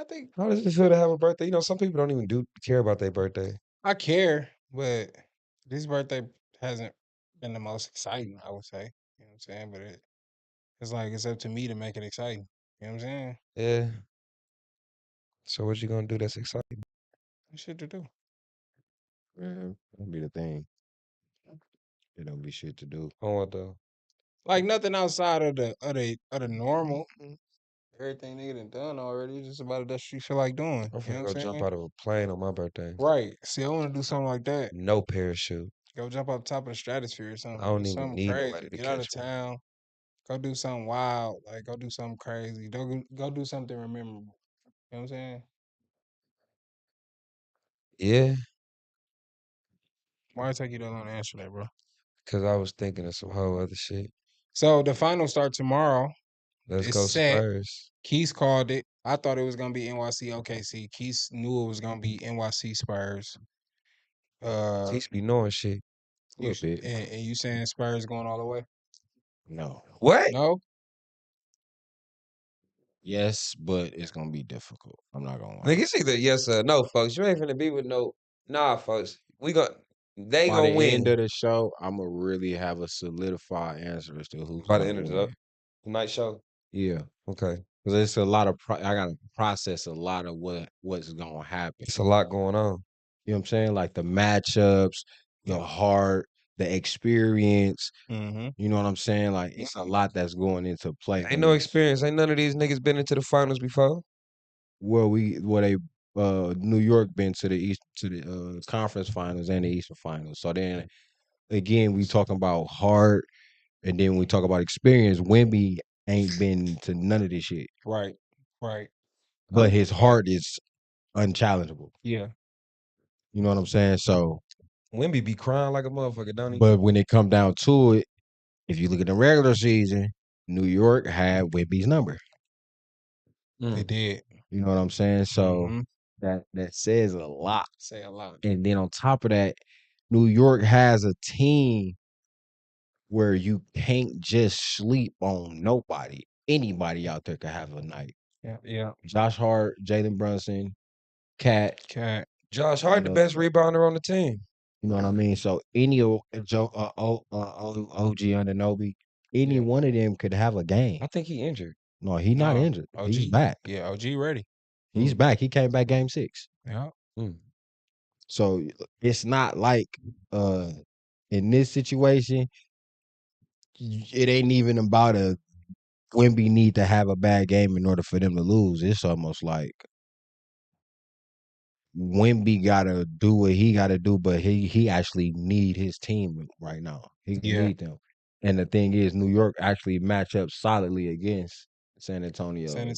think How does it feel to have a birthday? You know, some people don't even care about their birthday. I care, but this birthday hasn't been the most exciting, I would say. You know what I'm saying? But it's like it's up to me to make it exciting. You know what I'm saying? Yeah. So what you gonna do that's exciting? Shit to do. Man, that'll be the thing. It don't be shit to do. On what though? Like nothing outside of the normal. Everything nigga done already. It's just about it that you feel like doing. I'm You know finna what go I'm jump saying? out of a plane on my birthday. Right. See, I want to do something like that. No parachute. Go jump up top of the stratosphere or something. I don't Do even something need crazy. nobody to Get out of catch me. town. Go do something wild. Like go do something crazy. Go do something memorable. You know what I'm saying? Yeah, Why it take you that long to answer that, bro? because I was thinking of some whole other shit. So the finals start tomorrow. Let's It's go set. Spurs. Keith called it. I thought it was gonna be NYC OKC. Keith knew it was gonna be NYC Spurs. Teach be knowing shit. A little bit. And you saying Spurs going all the way? No. What? No? Yes, but it's gonna be difficult. I'm not gonna lie. Nigga, it's either yes or no, folks. You ain't finna be with no. Nah, folks. They By gonna the win end of the show, I'm gonna really have a solidified answer as to who's by the gonna end of win. the night show. Yeah, Okay, because it's a lot of. I gotta process a lot of what's gonna happen. it's a lot going on. You know what I'm saying? Like the matchups, the heart, the experience. Mm-hmm. You know what I'm saying? Like it's a lot that's going into play. Ain't no experience. Ain't none of these niggas been into the finals before. New York been to the conference finals and the Eastern finals. So then again, we talking about heart, and then we talk about experience. Wemby ain't been to none of this shit, Right. Right. but his heart is unchallengeable. Yeah. You know what I'm saying? So, Wemby be crying like a motherfucker, don't he? but when it come down to it, if you look at the regular season, New York had Wemby's number. They did. You know what I'm saying? So Mhm. that says a lot. Say a lot. And then on top of that, New York has a team where you can't just sleep on nobody. Anybody out there could have a night. Yeah. Yeah. Josh Hart, Jalen Brunson, Cat. Cat. Josh Hart, the best rebounder on the team. You know what I mean? So any OG Anunoby, any one of them could have a game. I think he injured. No, he's not injured. OG. He's back. Yeah, OG ready. He's back. He came back game 6. Yeah. So it's not like in this situation, it ain't even about a Wemby need to have a bad game in order for them to lose. It's almost like Wemby gotta do what he gotta do, but he actually need his team right now. He need them. And the thing is, New York actually match up solidly against San Antonio. And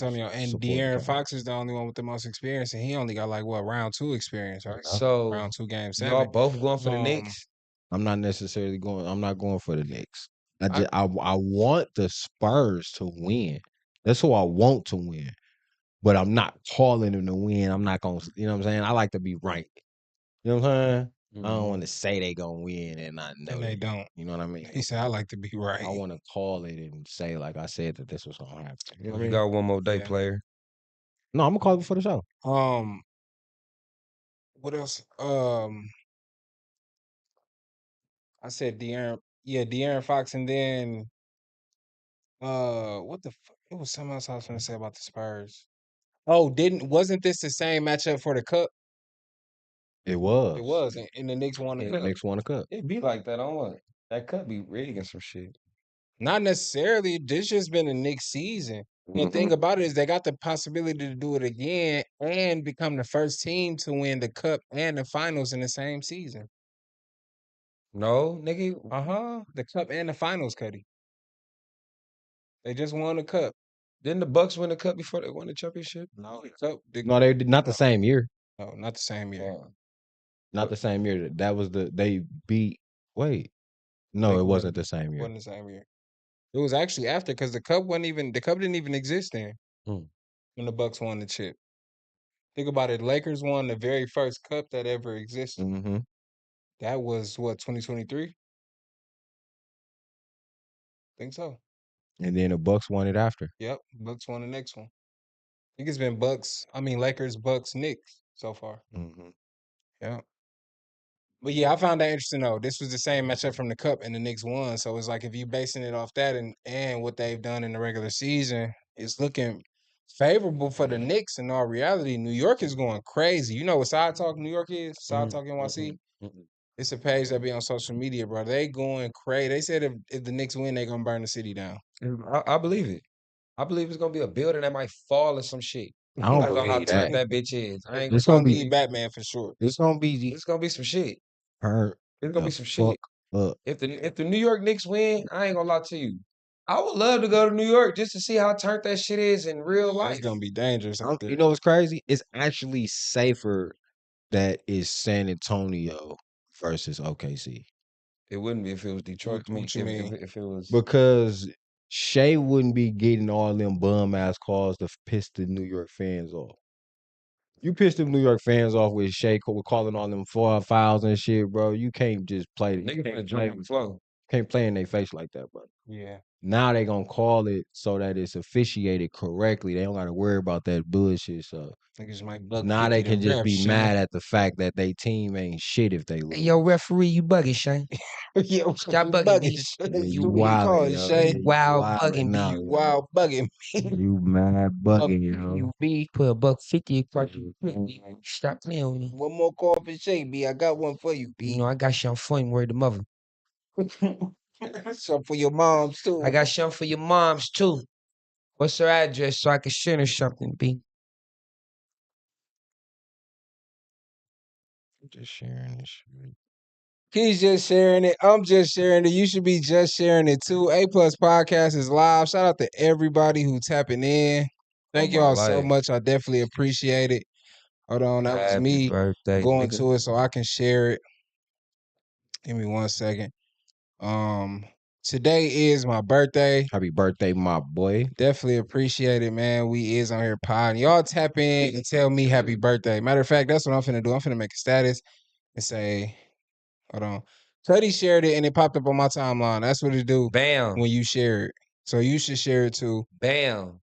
De'Aaron Fox is the only one with the most experience, and he only got like what round 2 experience, right? So round 2 game 7. y'all both going for the Knicks? I'm not necessarily going. I'm not going for the Knicks. I want the Spurs to win. That's who I want to win. But I'm not calling them to win. I'm not gonna. You know what I'm saying? I like to be right. You know what I'm saying? I don't want to say they gonna win and not know. And they don't. You know what I mean? He said, "I like to be right." I want to call it and say, like I said, that this was gonna happen. You know what I You mean? got one more day, player. No, I'm gonna call it before the show. What else? I said De'Aaron Fox, and then what the fuck? It was something else I was gonna say about the Spurs. Oh, wasn't this the same matchup for the cup? It was. It was, and the Knicks won the The cup. Knicks won the cup. It be like that on what? That could be rigging some shit. Not necessarily. This just been a Knicks season. And the thing about it is they got the possibility to do it again and become the first team to win the cup and the finals in the same season. No, nigga. The cup and the finals, Cuddy. They just won the cup. Didn't the Bucks win the cup before they won the championship? No, the cup. No, they did not the same year. No, not the same year. Not the same year. That was they beat. Wait, no, it wasn't the same year. Wasn't the same year. It was actually after because the cup didn't even exist then when the Bucks won the chip. Think about it. Lakers won the very first cup that ever existed. Mm-hmm. That was what 2023. Think so. And then the Bucks won it after. Yep, Bucks won the next one. think it's been Lakers, Bucks, Knicks so far. Mhm. Yeah. But yeah, I found that interesting though. This was the same matchup from the Cup and the Knicks won. So it's like if you basing it off that and what they've done in the regular season, it's looking favorable for the Knicks. In all reality, New York is going crazy. You know what Side Talk New York is? Side Talk NYC. It's a page that be on social media, bro. They going crazy. They said if the Knicks win, they gonna burn the city down. I believe it. I believe it's gonna be a building that might fall or some shit. I don't I don't know how believe turned that. that bitch is. I ain't It's gonna gonna Gonna front be on be you. Batman for sure. it's gonna be It's gonna be some shit. hurt It's gonna the be some fuck shit. up. If the New York Knicks win, I ain't gonna lie to you. I would love to go to New York just to see how turned that shit is in real It's life. gonna be dangerous out there. You know what's crazy? It's actually safer that is San Antonio versus OKC. It wouldn't be if it was Detroit. I mean, What you mean? if it was Because Shea wouldn't be getting all them bum ass calls to piss the New York fans off. You piss them New York fans off with Shea calling all them fouls and shit, bro. You can't just play. nigga finna jump on the floor. Can't play in their face like that, bro. Yeah. Now they gonna call it so that it's officiated correctly. They don't gotta worry about that bullshit. So Niggas might buck now 50 they to can just ref, be Shane. mad at the fact that they team ain't shit if they lose. Hey, yo, referee, you bugging, Shane. Yo, Stop you bugging me. Yeah, You you what you call wildin', it, yo. Shay? You Wild wildin' bugging, now, B. You yo. wild bugging me. You mad bugging, yo. You B. Put a $1.50 across your plate. Stop playing with me. One more call for Shay, B. I got one for you, You B. know, I got something for him, word the mother. So for your moms too. I got something for your moms, too. What's her address so I can send her something, B? Just sharing this shit. He's just sharing it. I'm just sharing it. You should be just sharing it too. A Plus Podcast is live. Shout out to everybody who tapping in. Thank Oh, my y'all so life. much. I definitely appreciate it. Hold on, that was Happy me birthday, going nigga. to it so I can share it. Give me 1 second. Today is my birthday. Happy birthday, my boy. Definitely appreciate it, man. We is on here pod. Y'all tap in and tell me happy birthday. Matter of fact, that's what I'm finna do. I'm finna make a status and say, hold on. Cuddy shared it and it popped up on my timeline. That's what it do Bam. when you share it. So you should share it too. Bam.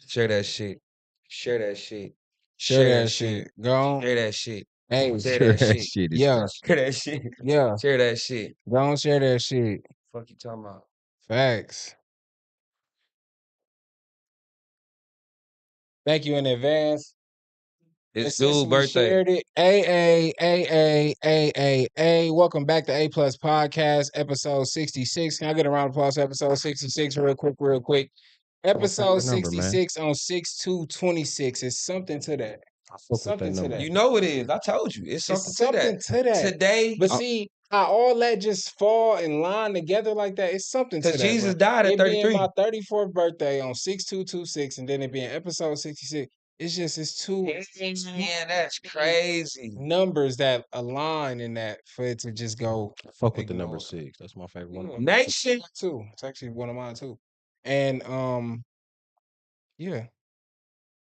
Share that shit. Share that shit. Share that shit. Go on. Share that shit. Hey, Share Sure, that that shit. shit is yeah, Share that shit. yeah. Share that shit. Go on, share that shit. Fuck you talking about? Facts. Thank you in advance. And It's since dude's we birthday. shared it, A. Welcome back to A Plus Podcast, episode 66. Can I get a round of applause for episode 66 real quick? Episode that number, man. 66 on 6/2/26. It's something to that. I fuck with that Something to number. that. You know it is. I told you. It's something, It's something to that. Today, But see, how all that just fall in line together like that, it's something to that. because Jesus bro. died at It being 33. my 34th birthday on 6/2/26, and then it being episode 66. It's two Yeah, that's crazy. numbers that align in that for it to just go. I fuck with the ignore. number 6. That's my favorite one. Nation. Too. It's actually one of mine too. And yeah.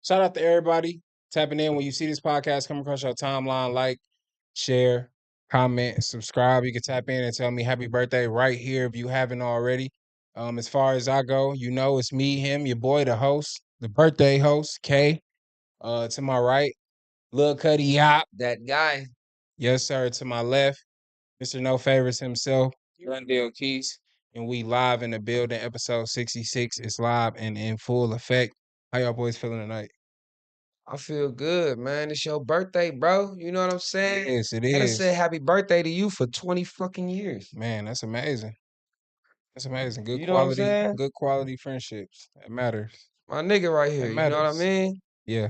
Shout out to everybody tapping in when you see this podcast come across your timeline. Like, share, comment, subscribe. You can tap in and tell me happy birthday right here if you haven't already. As far as I go, you know it's me, him, your boy, the host, the birthday host, K. To my right, Lil Cuddy Yop. That guy. Yes, sir. To my left, Mr. No Favors himself, Rundale Keys. And we live in the building. Episode 66 is live and in full effect. How y'all boys feeling tonight? I feel good, man. It's your birthday, bro. You know what I'm saying? Yes, it I done is. said happy birthday to you for 20 fucking years. Man, that's amazing. That's amazing. Good You know what I'm quality, saying? good quality friendships. That matters. My nigga right That here. You know what I matters. mean? Yeah.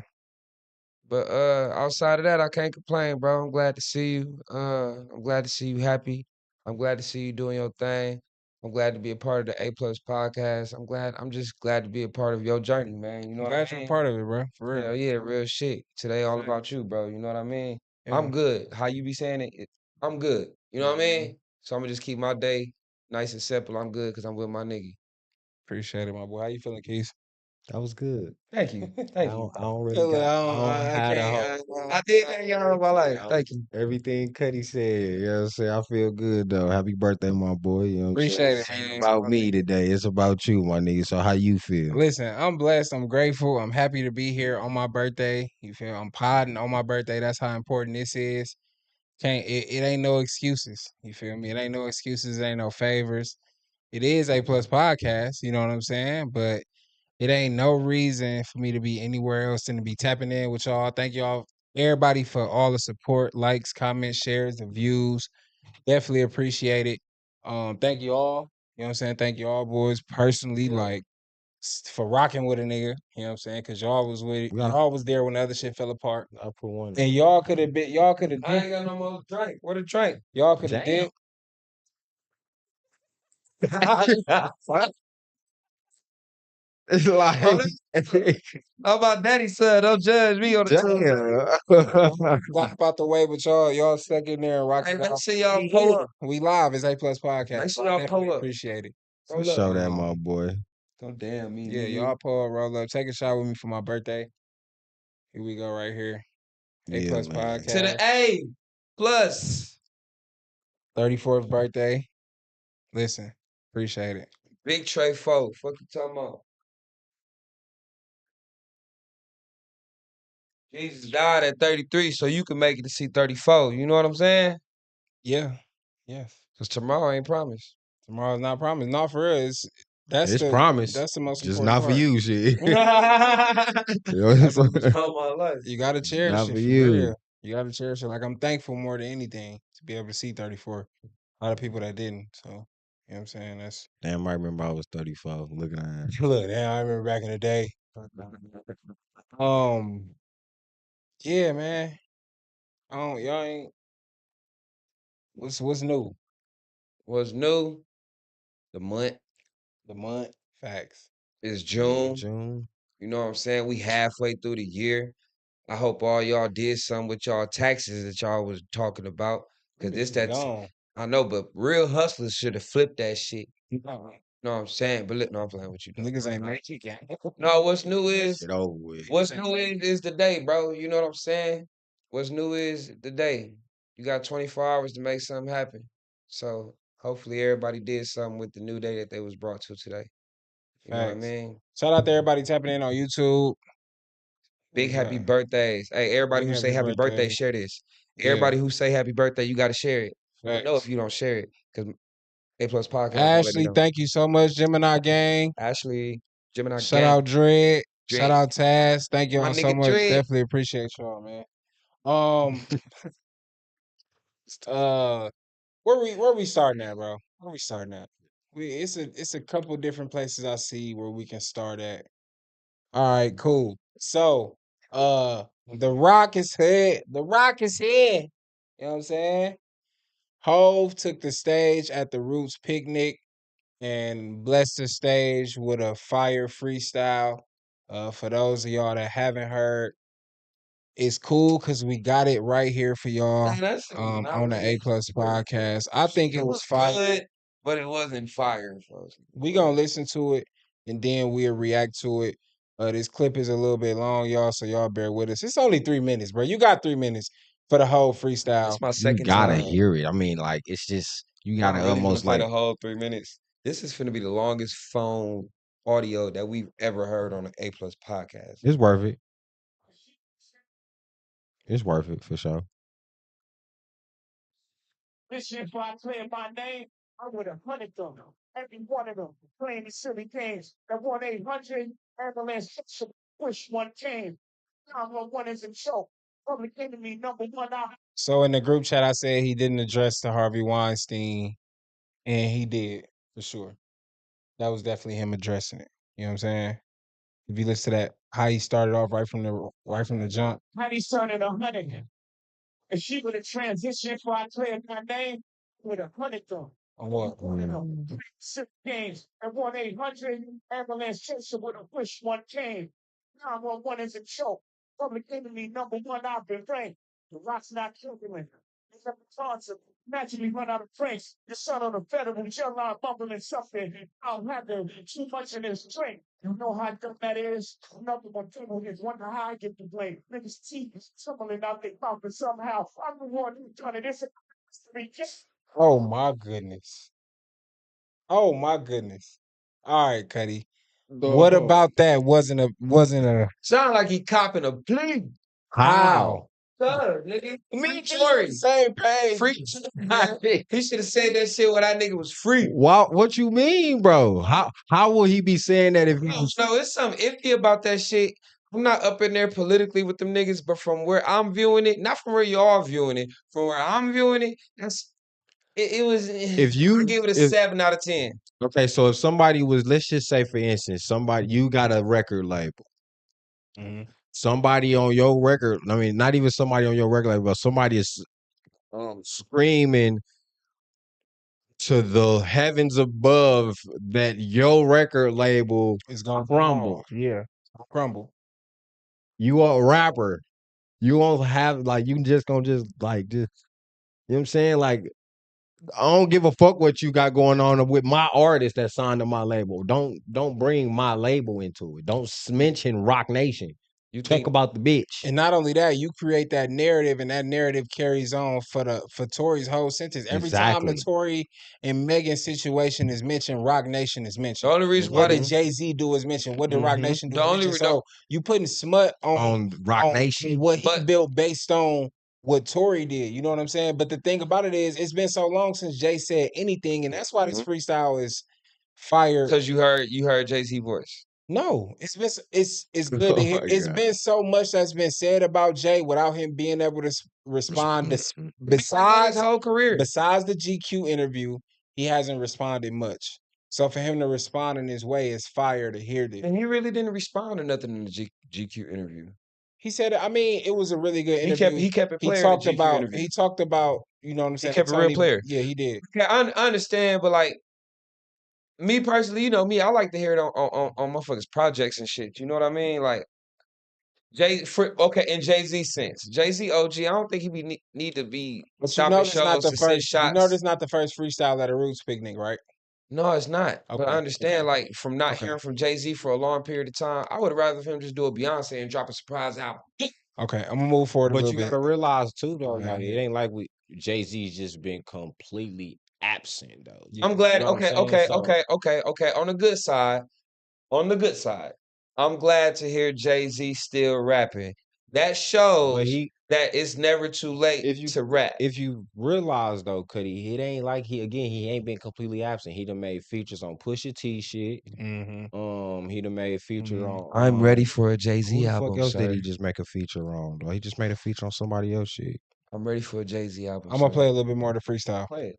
But outside of that, I can't complain, bro. I'm glad to see you. I'm glad to see you happy. I'm glad to see you doing your thing. I'm glad to be a part of the A Plus podcast. I'm just glad to be a part of your journey, man. You know what I Glad you're a mean? part of it, bro. For real. Hell yeah, real shit. Today all about you, bro. You know what I mean? Yeah. I'm good. How you be saying it? I'm good. You know what I mean? So I'm gonna just keep my day nice and simple. I'm good because I'm with my nigga. Appreciate it, my boy. How you feeling, Keys? That was good. Thank you. I Thank you. don't really got. I don't have a whole. I did thank y'all in my life. Thank you. Everything Cuddy said, you know what I'm saying? I feel good though. Happy birthday, my boy. You know what I'm saying? Appreciate it, This ain't man. about me today. It's about you, my nigga. So how you feel? Listen, I'm blessed. I'm grateful. I'm happy to be here on my birthday. You feel? I'm podding on my birthday. That's how important this is. It ain't no excuses. You feel me? It ain't no excuses. It ain't no favors. It is A Plus Podcast. You know what I'm saying? But it ain't no reason for me to be anywhere else than to be tapping in with y'all. Thank y'all, everybody, for all the support, likes, comments, shares, the views. Definitely appreciate it. Thank you all. You know what I'm saying? Thank you all, boys. Personally, like for rocking with a nigga. You know what I'm saying? Cause y'all was with it. Y'all was there when the other shit fell apart. I put one. And y'all could have been. Y'all could have. I ain't got no more drink. What a drink. Y'all could have did. It's like, How about daddy's son? Don't judge me on the damn. Got out the way, but y'all stuck in there and rocking. Hey, make sure y'all pull up. We live. It's A Plus Podcast. Make sure y'all pull up. Appreciate it. For sure that, my boy. Don't damn me. Yeah, nigga. y'all pull up, roll up. Take a shot with me for my birthday. Here we go, right here. A Yeah, Plus man. Podcast. To the A plus. 34th birthday. Listen, appreciate it. Big Trey 4. Fuck you talking about? Jesus died at 33, so you can make it to see 34. You know what I'm saying? Yeah. Yes. Because tomorrow ain't promised. Tomorrow's not promised. Not for real. It's promised. That's the most Just important not part. for you, shit. You know That's what I'm saying? All my life. You gotta cherish Not it for for you. real. You gotta cherish it. Like I'm thankful more than anything to be able to see 34. A lot of people that didn't. So you know what I'm saying? That's Damn, I remember I was 34. Looking at that. look, now I remember back in the day. Yeah, man. Y'all ain't what's new? What's new? The month The month? Facts. is Yeah, June. June. You know what I'm saying? We halfway through the year. I hope all y'all did something with y'all taxes that y'all was talking about. Cause Them this bitches that gone. I know, but real hustlers should have flipped that shit. You know what I'm saying? But look, no, I'm playing with you though. Niggas ain't make it yet. No, what's new is Get over with. what's new is the day, bro. You know what I'm saying? What's new is the day. You got 24 hours to make something happen. So hopefully everybody did something with the new day that they was brought to today. You know what I Facts. mean? Shout out to everybody tapping in on YouTube. Big What's happy that? birthdays. Hey, everybody Big who say happy happy birthday, birthday. share this. Yeah. Everybody who say happy birthday, you got to share it. I know if Facts. you don't share it, because A Plus Podcast gonna let me Ashley, know. thank you so much. Gemini Gang. Ashley, Gemini Shout Gang, out Dread. Shout Drake, out Taz. Thank my y'all so nigga much. Drake. Definitely appreciate y'all, man. Um where we starting at, bro? Where we starting at? It's a couple different places I see where we can start at. All right, cool. So The Rock is here. The Rock is here. You know what I'm saying? Hove took the stage at the Roots picnic and blessed the stage with a fire freestyle. For those of y'all that haven't heard, it's cool because we got it right here for y'all Man, that shit was not on the A really. Plus podcast. I think it was fire. good, but it wasn't fire, folks. We gonna listen to it and then we'll react to it. This clip is a little bit long, y'all, so y'all bear with us. It's only 3 minutes, bro. You got 3 minutes for the whole freestyle. It's my You second gotta time. hear it. I mean, like, it's just, you Y'all gotta really gonna almost play like, the whole 3 minutes? This is finna be the longest phone audio that we've ever heard on an A Plus podcast. it's worth it. It's worth it for sure. This shit, if I clear my name, I would have hunted them. Every one of them playing these silly games. That 1-800 ambulance push one came. 911 is a joke. Public enemy number one out. So in the group chat, I said he didn't address the Harvey Weinstein, and he did for sure. That was definitely him addressing it. You know what I'm saying? If you listen to that, how he started off right from the jump. How he started 100. If she would have transitioned before I cleared my name, I would have hunted them. On what? One of them six games. At 1-800 ambulance chaser would have pushed one came. 911 is a joke. Public enemy number one out been ranked. The Rock's not killing. He's up the concept. Naturally run out of pranks. Your son on the federal jail line bumbling something. I don't have to too much in this drink. You know how dumb that is? Another one people is wonder how I get the blame. Niggas' teeth is tumbling out their mouth, and somehow I'm the one who done it. It's a Oh my goodness. Oh my goodness. All right, Cuddy. What about that wasn't a Sound like he copping a plea. how? Nigga. Me Free Tory. same page. Free. He should have said that shit when that nigga was free. What you mean, bro? How will he be saying that if he was No, it's something iffy about that shit. I'm not up in there politically with them niggas, but from where I'm viewing it, not from where y'all viewing it, from where I'm viewing it, it was. if you I give it a if 7 out of 10. okay, so if somebody was, let's just say for instance, you got a record label. Mhm. Somebody on your record, I mean, not even somebody on your record label, but somebody is screaming to the heavens above that your record label It's gonna crumble. Yeah. Crumble. You are a rapper. You won't have like you just gonna just like just you know what I'm saying? Like I don't give a fuck what you got going on with my artist that signed to my label. Don't bring my label into it. Don't mention Rock Nation. You Talk think about the bitch. And not only that, you create that narrative, and that narrative carries on for Tory's whole sentence. Every time the Exactly. Tory and Megan situation is mentioned, Rock Nation is the mentioned. only reason What why did they Jay-Z do is mentioned. What did Rock Nation do the is only mentioned. re- So you putting smut On Rock on Nation. what he But- built based on what Tory did. You know what I'm saying? But the thing about it is, it's been so long since Jay said anything, and that's why this freestyle is fire. because you heard Jay-Z voice. No, it's good to Oh hear. my It's God. been so much that's been said about Jay without him being able to respond. His Besides whole career. besides the GQ interview, he hasn't responded much. So for him to respond in his way is fire to hear this. And he really didn't respond to nothing in the GQ interview. He said, I mean, it was a really good interview. He kept it He player in the talked GQ about interview. he talked about, you know what I'm saying? kept it real player. Yeah, he did. Okay, I understand, but like me personally, you know me, I like to hear it on motherfuckers' projects and shit. You know what I mean? Like in Jay-Z sense. Jay-Z OG, I don't think he need to be But stopping shows to send shots. you know this not the first freestyle at a Roots picnic, right? No, it's not. But I Okay, understand, like, from not Okay. hearing from Jay-Z for a long period of time, I would rather him just do a Beyonce and drop a surprise album. Okay, I'm gonna move forward a But little you bit. gotta realize too, though, Okay. like it ain't like Jay-Z's just been completely absent though. I'm glad. You know what I'm Okay, saying? So- okay. On the good side, I'm glad to hear Jay-Z still rapping. That shows that it's never too late to rap. If you realize though, Cuddy, it ain't like he ain't been completely absent. He done made features on Pusha T shit. He done made a feature on. I'm ready for a Who Jay-Z the album, fuck else sir. did he just make a feature on? Though he just made a feature on somebody else shit. I'm ready for a Jay-Z album. I'm gonna play a little bit more of the freestyle. Play it.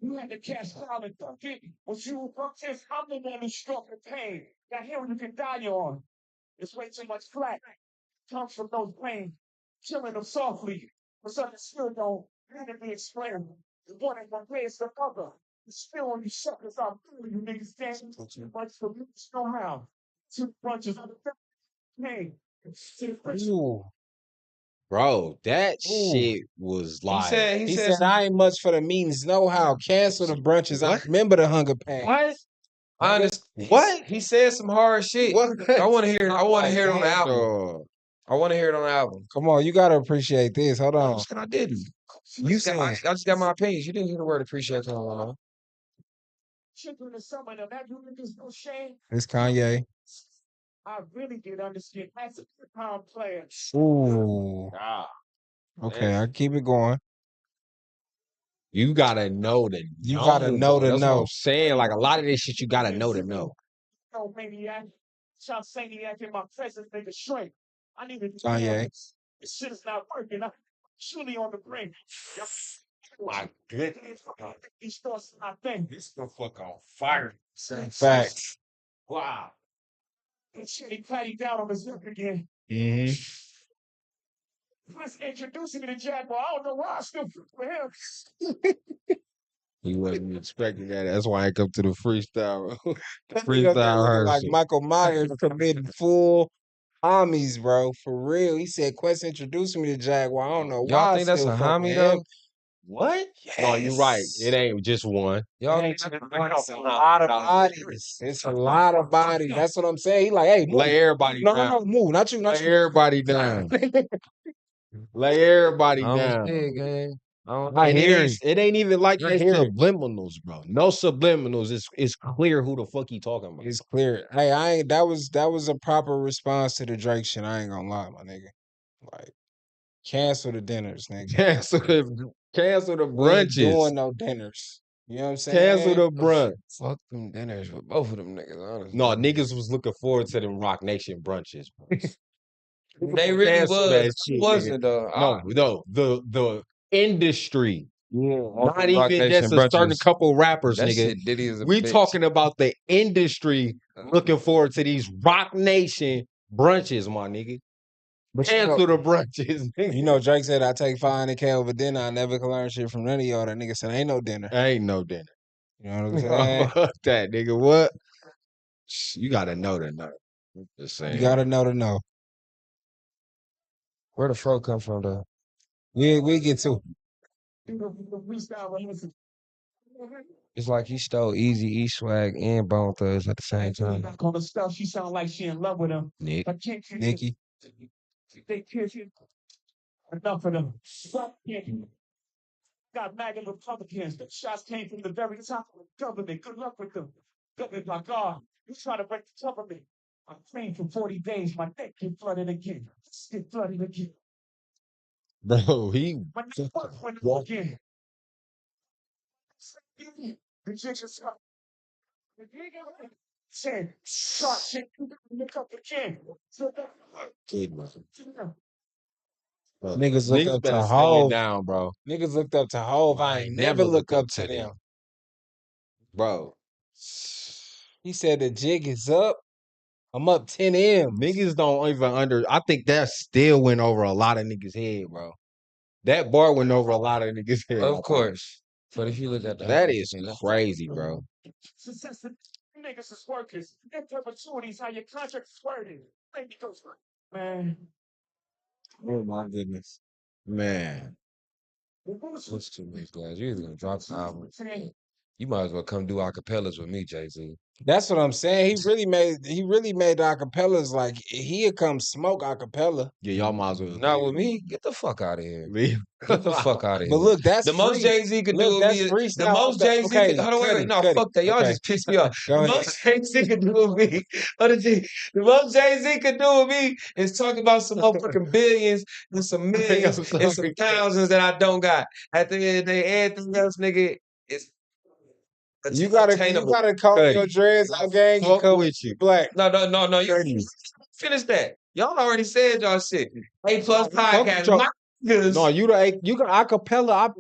You had to catch solid it. Was you this? I'm the one who struck the pain. That hill you can die on. It's way too much flat. Comes from those brains. Killing them softly. Misunderstood though. Need to be explained. The one in one way is the other. The spill on these suckers I'm feeling you niggas dancing too much for me to know how. Two bunches of the pain. Ooh. Bro, that Ooh. shit was like He said I ain't much for the meetings, know how. Cancel the brunches. I remember the hunger pain. What? I understand. What? He said some hard shit. What? I want to hear it. I want to hear it on the album. Dog. I want to hear it on the album. Come on, you gotta appreciate this. Hold on. I didn't. You I saying just got my opinions. You didn't hear the word appreciation on it. Shit in the summer, now that you niggas no shame. it's Kanye? I really did understand. That's a pound player. Ooh. Ah, Okay, I keep it going. you gotta know the You gotta know to That's what know. I'm saying. Like a lot of this shit you gotta know to know. No maniac. Shot Saniac in my presence, nigga shrink. I need to do Kanye. this. This shit is not working. I'm truly on the brink. Yep. My goodness. These thoughts, I think. This motherfucker on fire. Facts. Wow. And shit, he patty down on his lip again. Mm-hmm. Let's introduce me to Jaguar. I don't know why I still feel for him. He wasn't expecting that. That's why I come to the freestyle. That nigga up there looking like Michael Myers committing full homies, bro. For real. He said Quest introduced me to Jaguar. I don't know why Y'all I think that's still a fuck with homie him. though? What? No, you're right. It Yes. ain't just one. Y'all It's think a lot of bodies. It's a lot of bodies. That's what I'm saying. He like, hey, move. Lay everybody No, down. no, no, move. Not you, not Lay you. everybody down. Lay everybody I don't down. see it, gang. I And hear it ain't even like I that hear it. subliminals, bro. No subliminals. It's clear who the fuck he talking about. It's clear. Hey, I ain't that was a proper response to the Drake shit. I ain't gonna lie, my nigga. Like, cancel the dinners, nigga. Cancel the We ain't brunches. doing no dinners. You know what I'm saying? Cancel the brunch. Fuck them dinners with both of them niggas, honestly. No, niggas was looking forward to them Rock Nation brunches. Bro. They really Cancel that was. shit, Wasn't though. No, the industry. Yeah, Not even just a certain couple rappers, That nigga. shit Diddy is a We bitch. talking about the industry looking forward to these Rock Nation brunches, my nigga. But Cancel the brunches, nigga. you know, Drake said I take 500K over dinner. I never can learn shit from none of y'all. That nigga said ain't no dinner. Ain't no dinner. You know what I'm saying? Fuck that, nigga. What? You gotta know that. No. Just saying. You gotta know to know. Where the fro come from though? We get to. It's like he stole Easy E swag and Bone Thugs at the same time. On the stuff, she sound like she in love with him. Nick. But can't you Nikki. they kiss you? Enough of them. Got MAGA Republicans. The shots came from the very top of the government. Good luck with them. Government, my God, you try to break the government. I'm clean for 40 days. My neck get flooded again. Get flooded again. Bro, he My neck went again. The jig's up. Said, shot shit. Look up again. kid, bro. Niggas look up to better stay Hov. down, bro. Niggas looked up to Hov. I ain't never look up to them. Bro. He said the jig is up. I'm up 10 M. Niggas don't even I think that still went over a lot of niggas' head, bro. That bar went over a lot of niggas' head. Of course. But if you look at That is crazy, bro. Success, niggas is workers. In perpetuities, how your contract is worded. Man. Oh my goodness. Man. What's too many guys? You either gonna drop the album. You might as well come do acapellas with me, Jay-Z. That's what I'm saying. He really made the acapellas like he'd come smoke acapella. Yeah, y'all might as well. Not with me. Get the fuck out of here. Leave. Get the fuck out of here. But look, that's the most Jay-Z could do with me is the most Jay-Z could hold on, wait. No, fuck that. Y'all just pissed me off. The most Jay-Z could do with me. The most Jay-Z could do with me is talk about some motherfucking billions and some millions and some thousands that I don't got. At the end of the day, everything else, nigga, is you gotta call your dreads out, gang. You come with you. Black. No. You already finish that. Y'all already said y'all shit. A+ podcast. No, you can acapella.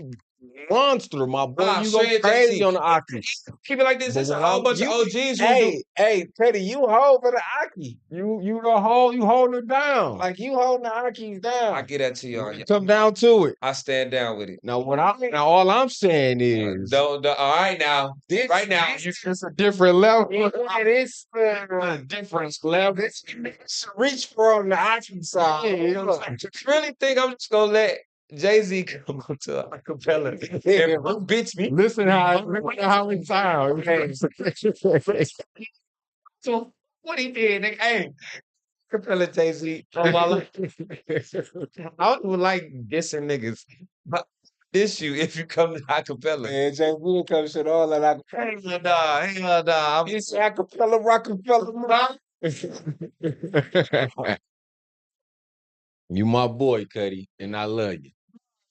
Monster, my boy. You go crazy on the Aki. Keep it like this. There's a whole bunch of OGs who do. Hey, Teddy, you hold for the Aki. You holding it down. Like you holding the Akis down. I get that to y'all. Come down to it. I stand down with it. Now all I'm saying is all right now. Right now, it's a different level. It is a different level. It's reach for on the Aki side. I really think I'm just gonna let Jay-Z come on to acapella and bitch me. Listen how it sounds. So what he did, nigga? Hey, acapella Jay-Z. I don't even like dissing niggas, but diss you if you come to acapella. Man, Jay-Z comes to all that acapella. Hell nah. It's acapella, Rockefeller. You my boy, Cuddy, and I love you.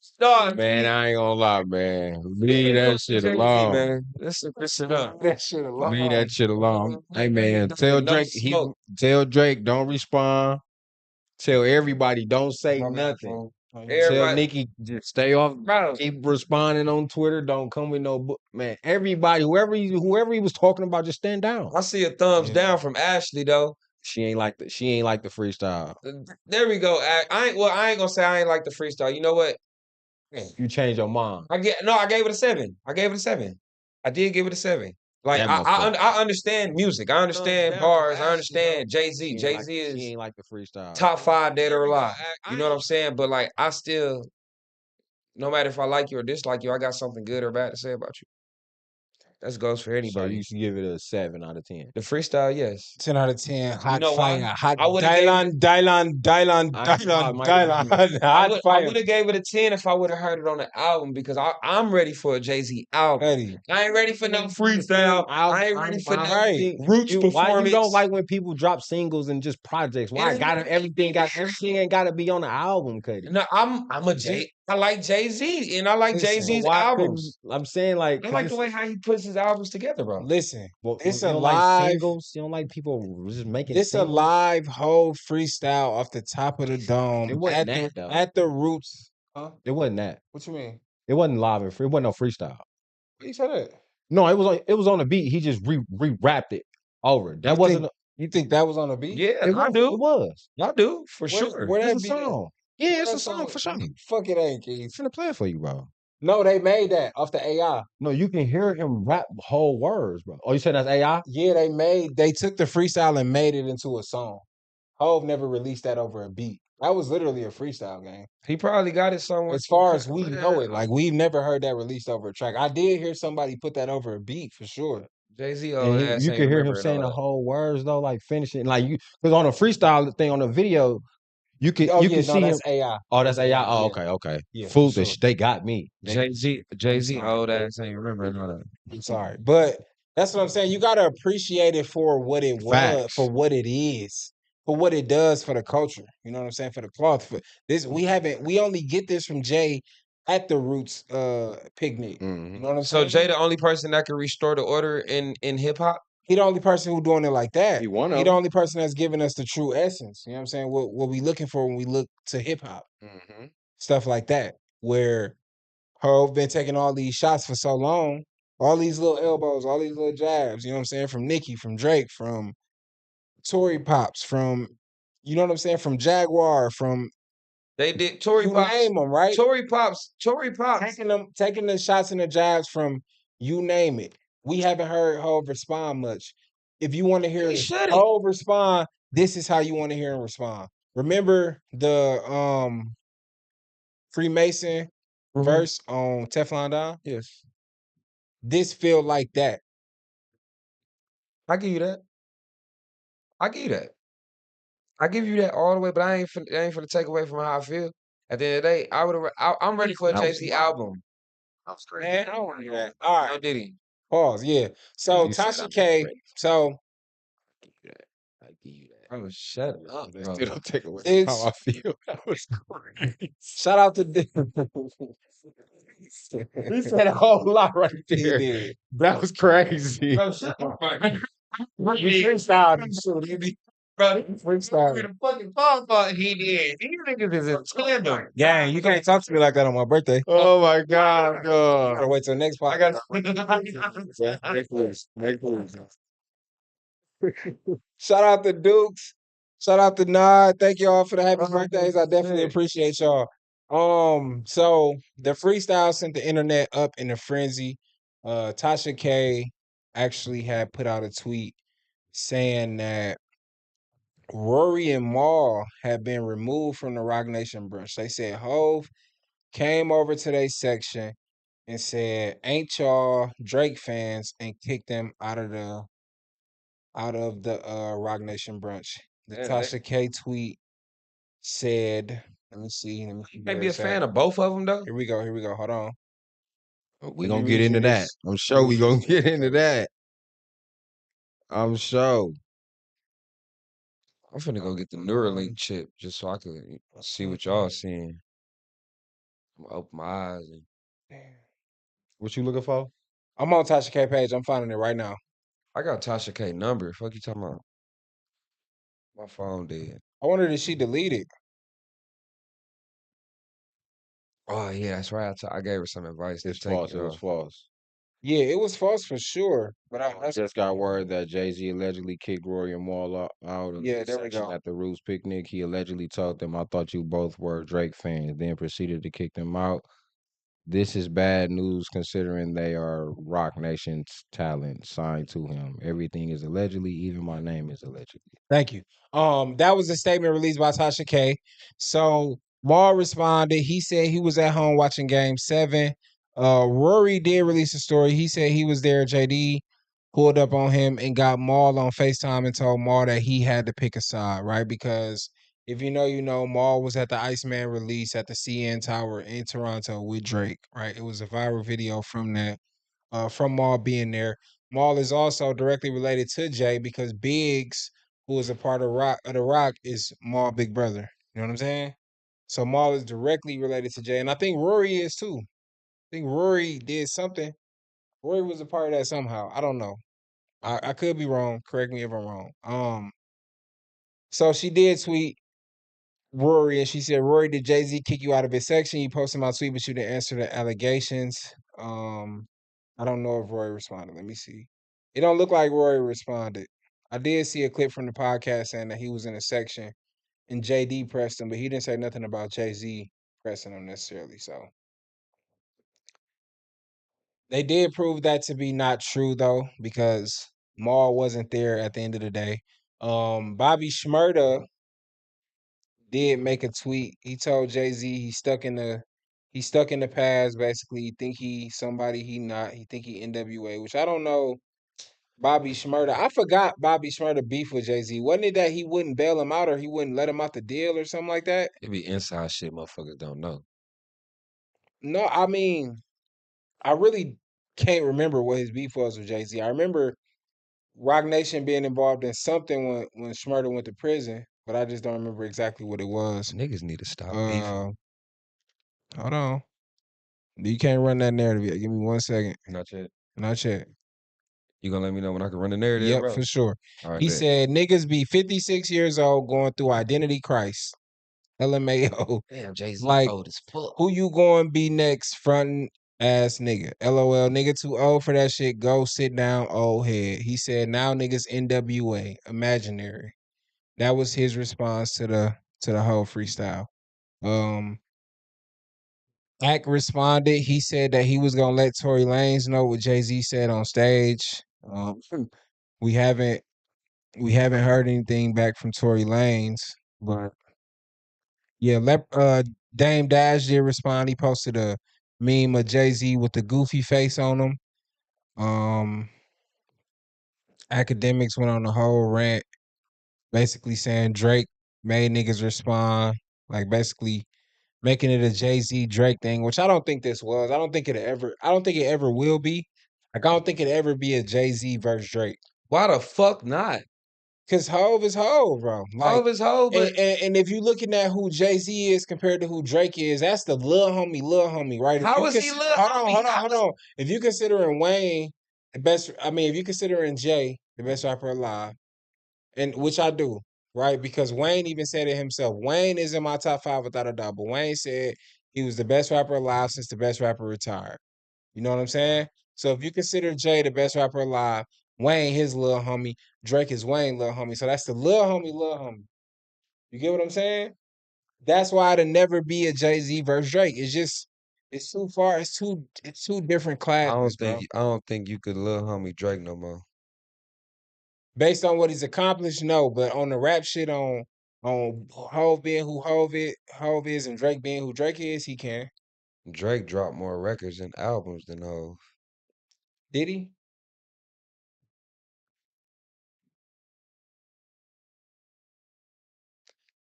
Start, man, I ain't gonna lie, man. Leave that shit alone. Man. Let's set this shit up. That shit alone. Leave that shit alone. Hey man, tell Drake don't respond. Tell everybody don't say nothing. Tell Nikki just stay off. Keep responding on Twitter. Don't come with no book. Man, everybody, whoever he was talking about, just stand down. I see a thumbs down from Ashley though. She ain't like the freestyle. There we go. I ain't gonna say I ain't like the freestyle. You know what? You change your mind. I gave it a 7. I did give it a 7. Like That I motherfucker. understand music. I understand Down bars. I bad, you know. understand Jay-Z. She ain't Jay-Z like she is ain't like the freestyle. top 5 dead or There we go. alive. You know what I'm saying? But like I still, no matter if I like you or dislike you, I got something good or bad to say about you. That goes for So anybody. you should give it a 7 out of 10. The freestyle, yes. 10 out of 10. Hot know why? fire. Hot I would've gave Dylan, Dylan, Dylan, I Dylan, might- Dylan. I Hot would fire. have gave it a 10 if I would have heard it on the album because I'm ready for a Jay-Z album. Ready. I ain't ready for no freestyle. I ain't ready for no right. Roots performance. Why you don't like when people drop singles and just projects? Why everything ain't gotta be on the album, Cuddy? No, I'm a Jay. I like Jay-Z and I like Listen, Jay-Z's Why albums. couldn't I'm saying like I like the way how he puts his albums together, bro. Listen, well, it's you a don't like live. singles. You don't like people just making This a singles? live whole freestyle off the top of the dome It wasn't that, though. at the Roots. Huh? It wasn't that. What you mean? It wasn't live and free. It wasn't no freestyle. What you said that? No, it was on the beat. He just re-rapped it over. That You wasn't. think, you think that was on the beat? Yeah, It I was. do. It was. I do for sure. Where that It's a beat at? song. Yeah, it's That a song for sure. Fuck it ain't, I'm Keith. finna play it for you, bro. No, they made that off the AI. No, you can hear him rap whole words, bro. Oh, you said that's AI? Yeah, they took the freestyle and made it into a song. Hove never released that over a beat. That was literally a freestyle game. He probably got it somewhere. As far as we know it, like we've never heard that released over a track. I did hear somebody put that over a beat for sure. Jay-Z And you can hear him saying the whole words though, like finishing, like you because on a freestyle thing on the video, you can see him. that's AI. Oh, that's AI. Oh, Yeah. okay. Yeah, Fool, for sure. they got me. Jay-Z old ass ain't remembering all that. I'm sorry, but that's what I'm saying. You gotta appreciate it for what it was, Facts. for what it is, for what it does for the culture. You know what I'm saying? For the cloth. For this, we only get this from Jay at the Roots picnic. You know what I'm So saying? Jay the only person that can restore the order in hip hop? He the only person who doing it like that. He one of the them. only person that's giving us the true essence. You know what I'm saying? What we looking for when we look to hip hop. Stuff like that. Where Hove been taking all these shots for so long, all these little elbows, all these little jabs, you know what I'm saying? From Nicki, from Drake, from Tory Pops, from, you know what I'm saying? From Jaguar, from They did Tory you Pops. name them, right? Tory Pops. Taking the shots and the jabs from you name it. We haven't heard Hove respond much. If you want to hear Hove respond, this is how you want to hear him respond. Remember the Freemason verse on Teflon Don? Yes. This feel like that. I give you that. I give you that. I give you that all the way, but I ain't finna take away from how I feel. At the end of the day, I'm ready for a Jay-Z album. Man, I don't want to hear that. All right. No Diddy. Pause. Yeah. So Tasha K. So I give you that. Oh, shut up, That bro. still don't take away It's- how I feel. That was crazy. shout out to He said a whole lot right He there. did. That was crazy. Bro, shut up. You freestyle and shit. You be Bro, freestyle. the fucking phone call he did. These niggas is in tandem. Gang, you can't talk to me like that on my birthday. Oh my God, dog. Gotta wait till next I podcast. got Make please. Shout out to Dukes. Shout out to Nod. Thank y'all for the happy birthdays. I definitely appreciate y'all. So the freestyle sent the internet up in a frenzy. Tasha K actually had put out a tweet saying that Rory and Maul had been removed from the Rock Nation brunch. They said Hove came over to their section and said, "Ain't y'all Drake fans?" and kicked them out of the Rock Nation brunch. The Tasha K tweet said, let me see. Can't be a fan of both of them though. Here we go. Hold on. We gonna get into that. I'm sure we gonna get into that. I'm sure. I'm finna go get the Neuralink chip just so I can see what y'all seeing. I'm gonna open my eyes. What you looking for? I'm on Tasha K page. I'm finding it right now. I got Tasha K number. Fuck you talking about? My phone dead. I wonder did she delete it? Oh yeah, that's right. I gave her some advice. It's false. It was false. Yeah, it was false for sure. But I just got word that Jay-Z allegedly kicked Rory and Maul out of Yeah, the there we section go. at the Roots picnic. He allegedly told them, "I thought you both were Drake fans." Then proceeded to kick them out. This is bad news considering they are Rock Nation's talent signed to him. Everything is allegedly, even my name is allegedly. Thank you. That was a statement released by Tasha K. So Maul responded. He said he was at home watching Game 7. Rory did release a story. He said he was there. JD pulled up on him and got Maul on FaceTime and told Maul that he had to pick a side, right? Because if you know, you know, Maul was at the Iceman release at the CN Tower in Toronto with Drake, right? It was a viral video from that, from Maul being there. Maul is also directly related to Jay because Biggs, who is a part of the Rock, is Maul big brother. You know what I'm saying? So Maul is directly related to Jay, and I think Rory is too. I think Rory did something. Rory was a part of that somehow. I don't know. I could be wrong. Correct me if I'm wrong. So she did tweet Rory, and she said, "Rory, did Jay-Z kick you out of his section? You posted my tweet, but you didn't answer the allegations." I don't know if Rory responded. Let me see. It don't look like Rory responded. I did see a clip from the podcast saying that he was in a section and JD pressed him, but he didn't say nothing about Jay-Z pressing him necessarily. So they did prove that to be not true though, because Maul wasn't there at the end of the day. Bobby Shmurda did make a tweet. He told Jay-Z he's stuck in the past. Basically, he think he somebody he not. He think he NWA, which I don't know. Bobby Shmurda. I forgot Bobby Shmurda beef with Jay-Z. Wasn't it that he wouldn't bail him out or he wouldn't let him out the deal or something like that? It be inside shit motherfuckers don't know. No, I mean, I really can't remember what his beef was with Jay-Z. I remember Rock Nation being involved in something when Shmurda went to prison, but I just don't remember exactly what it was. Niggas need to stop beefing. Hold on. You can't run that narrative yet. Give me 1 second. Not yet. Not yet. You gonna let me know when I can run the narrative, Yep, bro? for sure. All right, He bet. said niggas be 56 years old going through identity crisis. LMAO. Damn, Jay-Z Like, old as fuck. who you going to be next, frontin' ass nigga? LOL, nigga too old for that shit. Go sit down, old head. He said, now niggas NWA, imaginary. That was his response to the whole freestyle. Ack responded. He said that he was gonna let Tory Lanez know what Jay-Z said on stage. We haven't heard anything back from Tory Lanez, but yeah, Dame Dash did respond. He posted a meme of Jay-Z with the goofy face on him. Academics went on a whole rant, basically saying Drake made niggas respond, like basically making it a Jay-Z Drake thing, which I don't think this was. I don't think it ever will be. Like I don't think it ever be a Jay-Z versus Drake. Why the fuck not? Cause Hove is Hove, bro. Like, Hove is Hove, but and if you're looking at who Jay-Z is compared to who Drake is, that's the little homie, right? If how you is he little? hold on. If you considering Wayne the best, I mean, if you considering Jay the best rapper alive, and which I do, right? Because Wayne even said it himself. Wayne is in my top 5 without a doubt. But Wayne said he was the best rapper alive since the best rapper retired. You know what I'm saying? So if you consider Jay the best rapper alive, Wayne his little homie, Drake is Wayne little homie. So that's the little homie. You get what I'm saying? That's why it'll never be a Jay-Z versus Drake. It's too far. It's two different classes, bro. I don't think you could little homie Drake no more. Based on what he's accomplished, no. But on the rap shit, on Hove being who Hove is, and Drake being who Drake is, he can. Drake dropped more records and albums than Hove. Did he?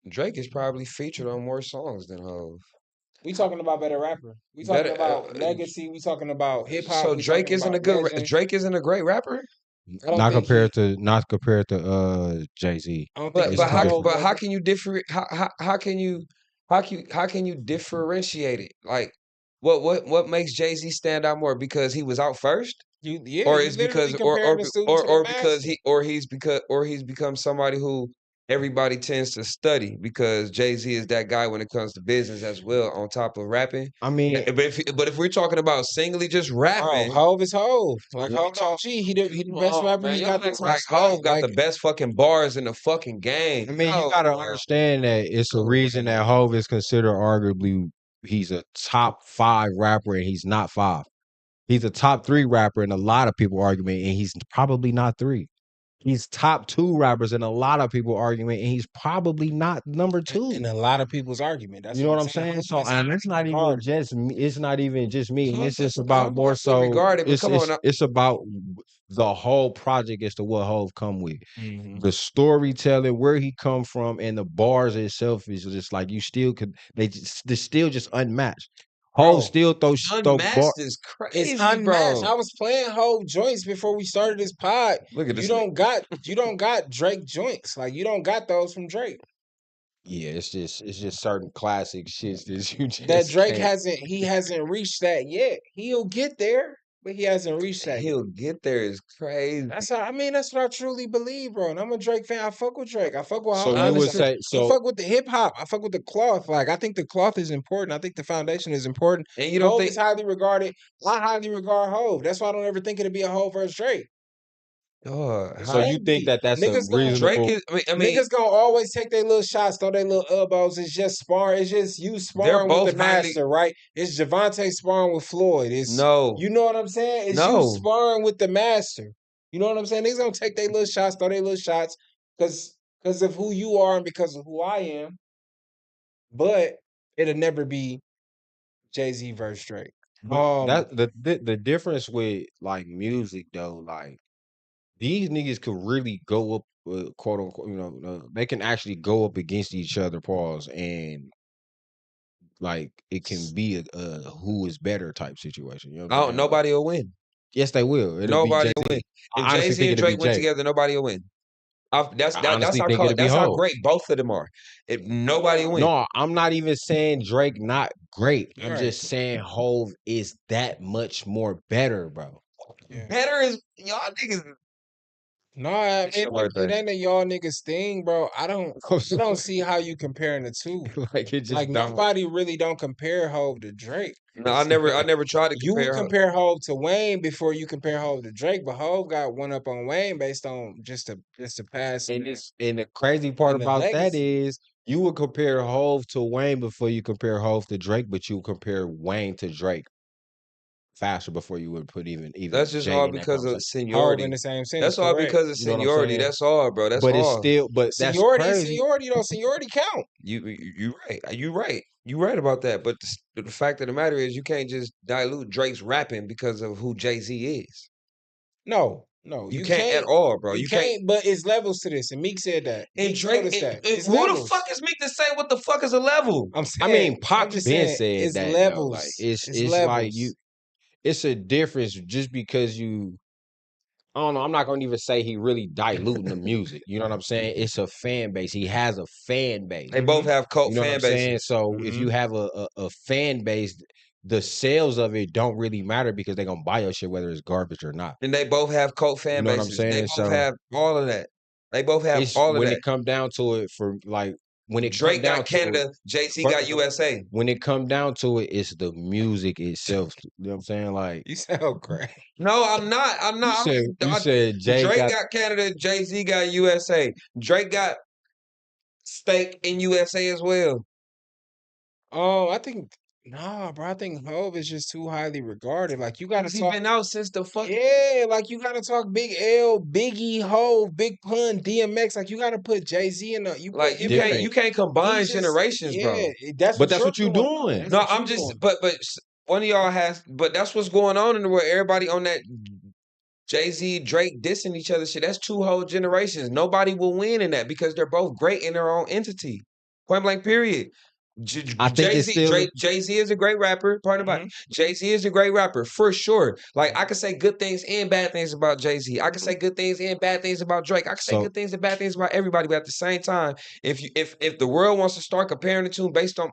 Drake is probably featured on more songs than Hove. We talking about better rapper. We talking about legacy. We talking about hip hop. So we Drake talking isn't about a good. legend. Drake isn't a great rapper. Not compared to Jay-Z. But how can you how can you differentiate it? Like what makes Jay-Z stand out more because he was out first? Or it's because he's become somebody who everybody tends to study because Jay-Z is that guy when it comes to business as well on top of rapping. I mean, but if we're talking about singly just rapping, Hove is Hove. Like Hove he the best rapper. He got the like Hove got the best fucking bars in the fucking game. I mean, you gotta understand that it's a reason that Hove is considered arguably he's a top 5 rapper and he's not 5. He's a top 3 rapper in a lot of people argument and he's probably not 3. He's top 2 rappers in a lot of people argument and he's probably not number 2. In a lot of people's argument. That's You know what I'm saying? So, and it's not even just me. It's not even just me. And it's just about more so. Regarded, but come on now. It's about the whole project as to what Hov come with. Mhm. The storytelling, where he come from, and the bars itself is just like you still could. They're still just unmatched. Hov still throw Unmatched is crazy, It's unmatched. bro. I was playing whole joints before we started this pod. Look at this. You don't got Drake joints. Like you don't got those from Drake. Yeah, it's just certain classic shits that you just That Drake can't. hasn't reached that yet. He'll get there, but he hasn't reached that. He'll get there is crazy. That's what I truly believe, bro. And I'm a Drake fan. I fuck with Drake. I fuck with So Hov. you would say I fuck with the hip hop. I fuck with the cloth. Like I think the cloth is important. I think the foundation is important. And you don't Hov think is highly regarded. I highly regard Hov. That's why I don't ever think it'll be a Hov versus Drake. So you think that that's a reasonable? Drake is, I mean, niggas gonna always take their little shots, throw their little elbows. It's just sparring. It's just you sparring with both the master, right? It's Javante sparring with Floyd. It's no. You know what I'm saying? It's you sparring with the master. You know what I'm saying? Niggas gonna take their little shots, throw their little shots, because of who you are and because of who I am. But it'll never be Jay-Z versus Drake. That the difference with like music though, like these niggas could really go up, quote unquote, they can actually go up against each other, pause, and like it can be a who is better type situation. You know what I'm saying? Nobody will win. Yes, they will. Nobody will win. If Jay-Z and Drake went together, nobody will win. That's how great both of them are. If nobody will win. No, I'm not even saying Drake not great. I'm just saying Hov is that much more better, bro. Yeah. Better is y'all niggas. No, it ain't a y'all niggas thing, bro. I don't see how you comparing the two. like nobody really don't compare Hov to Drake. No, I never tried to compare. You compare Hov to Wayne before you compare Hov to Drake, but Hov got one up on Wayne based on just the past. And the crazy part about that is you would compare Hov to Wayne before you compare Hov to Drake, but you compare Wayne to Drake faster before you would put even. That's just Jay all because of seniority. In the same sentence, that's all because of seniority. That's all, bro. That's all. It's still, but seniority, that's crazy. Seniority count. You right. You right about that. But the fact of the matter is, you can't just dilute Drake's rapping because of who Jay-Z is. No, you can't at all, bro. You can't. But it's levels to this, and Meek said that. And Drake, who the fuck is Meek to say what the fuck is a level? I mean, Pac Ben said it's that. Levels. Like, it's levels. Like you. It's a difference just because you. I don't know. I'm not gonna even say he really diluting the music. You know what I'm saying? It's a fan base. He has a fan base. They both have cult fan bases. So if you have a fan base, the sales of it don't really matter because they're gonna buy your shit whether it's garbage or not. And they both have cult fan bases. What I'm saying? They both have all of that. They both have all of that. When it come down to it, for like when it Drake got Canada, Jay-Z got USA. When it come down to it, it's the music itself. You know what I'm saying? Like you sound great. No, I'm not. You said Drake got Canada, Jay-Z got USA. Drake got stake in USA as well. Oh, I think bro. I think Hov is just too highly regarded. Like you gotta talk. He's been out since the fuck. Yeah, like you gotta talk Big L, Biggie, Hov, Big Pun, DMX. Like you gotta put Jay-Z in the. You can't combine generations, bro. That's what you're doing. No, I'm just but one of y'all has. But that's what's going on in the world. Everybody on that Jay-Z, Drake dissing each other shit. That's two whole generations. Nobody will win in that because they're both great in their own entity. Point blank. Period. I think Jay-Z is a great rapper. Pardon about Jay-Z is a great rapper for sure. Like I can say good things and bad things about Jay-Z. I can say good things and bad things about Drake. I can say good things and bad things about everybody. But at the same time, if the world wants to start comparing the two based on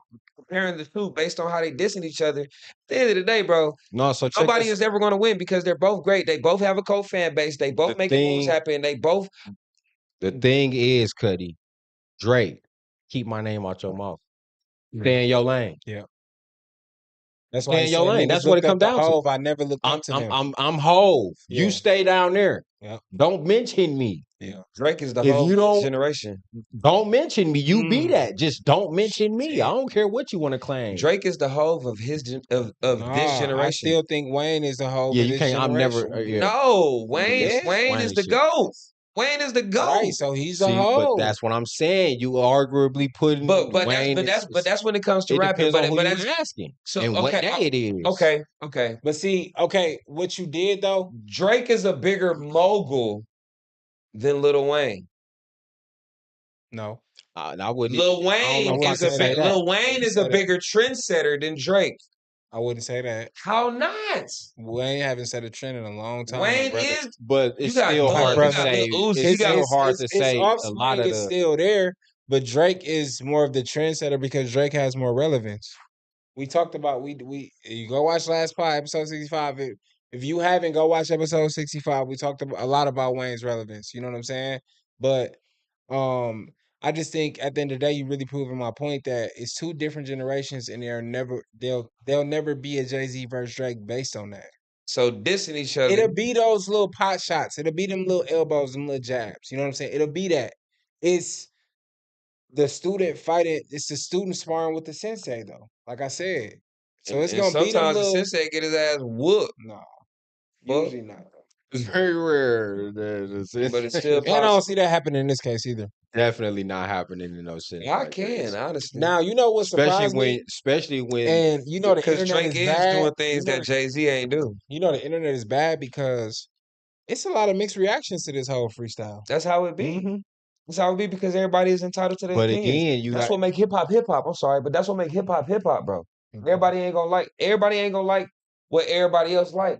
how they dissing each other, at the end of the day, bro, nobody is ever going to win because they're both great. They both have a cult fan base. They both make moves happen. They both. The thing is, Cuddy, Drake, keep my name out your mouth. Stay in your lane. Yeah. That's why stay in your lane. That's what it comes down to. I never looked up to him. I'm Hov. Yeah. You stay down there. Yeah. Don't mention me. Yeah. Drake is the If whole you don't generation. don't mention me, you be that. Just don't mention me. I don't care what you want to claim. Drake is the hove of this I generation. still think Wayne is the whole Yeah, of you this can't. I'm never. generation. Yeah. No, Wayne Yes. is the shit. GOAT. Wayne is the GOAT. Right, so he's the See, but whole. that's what I'm saying. You arguably putting But Wayne. that's when it comes to It rapping. depends on who But you that's asking so and what day it is. Okay. But see, okay, what you did though, Drake is a bigger mogul than Lil Wayne. no. I wouldn't. Lil I don't know Wayne if I is can say that. Lil Wayne is a bigger trendsetter than Drake. I wouldn't say that. How not? Wayne haven't set a trend in a long time. Wayne brother. is, But it's You got still Lil- hard you to got say. Lil Uzi, It's you got- still hard to his say a offspring lot of is the. still there, but Drake is more of the trendsetter because Drake has more relevance. We talked about we you go watch last pod, episode 65. If you haven't, go watch episode 65. We talked a lot about Wayne's relevance. You know what I'm saying? But I just think at the end of the day, you really proving my point that it's two different generations, and they'll never be a Jay-Z versus Drake based on that. So dissing each other. It'll be those little pot shots. It'll be them little elbows, them little jabs. You know what I'm saying? It'll be that. It's the student fighting. It's the student sparring with the sensei, though. Like I said, so it's and gonna be them sometimes the little. sensei get his ass whooped. No, Fuck. usually not. It's very rare. But it's still And I don't see that happening in this case either. definitely not happening in those cities. I can, honestly. Now you know what surprised me, especially when, and you know the because internet Drake is is bad. doing things that Jay-Z ain't do. You know the internet is bad because it's a lot of mixed reactions to this whole freestyle. That's how it be. That's how it be because everybody is entitled to their But opinions. again, That's what make hip hop hip hop. I'm sorry, but that's what make hip hop hip hop, bro. Everybody ain't gonna like what everybody else like.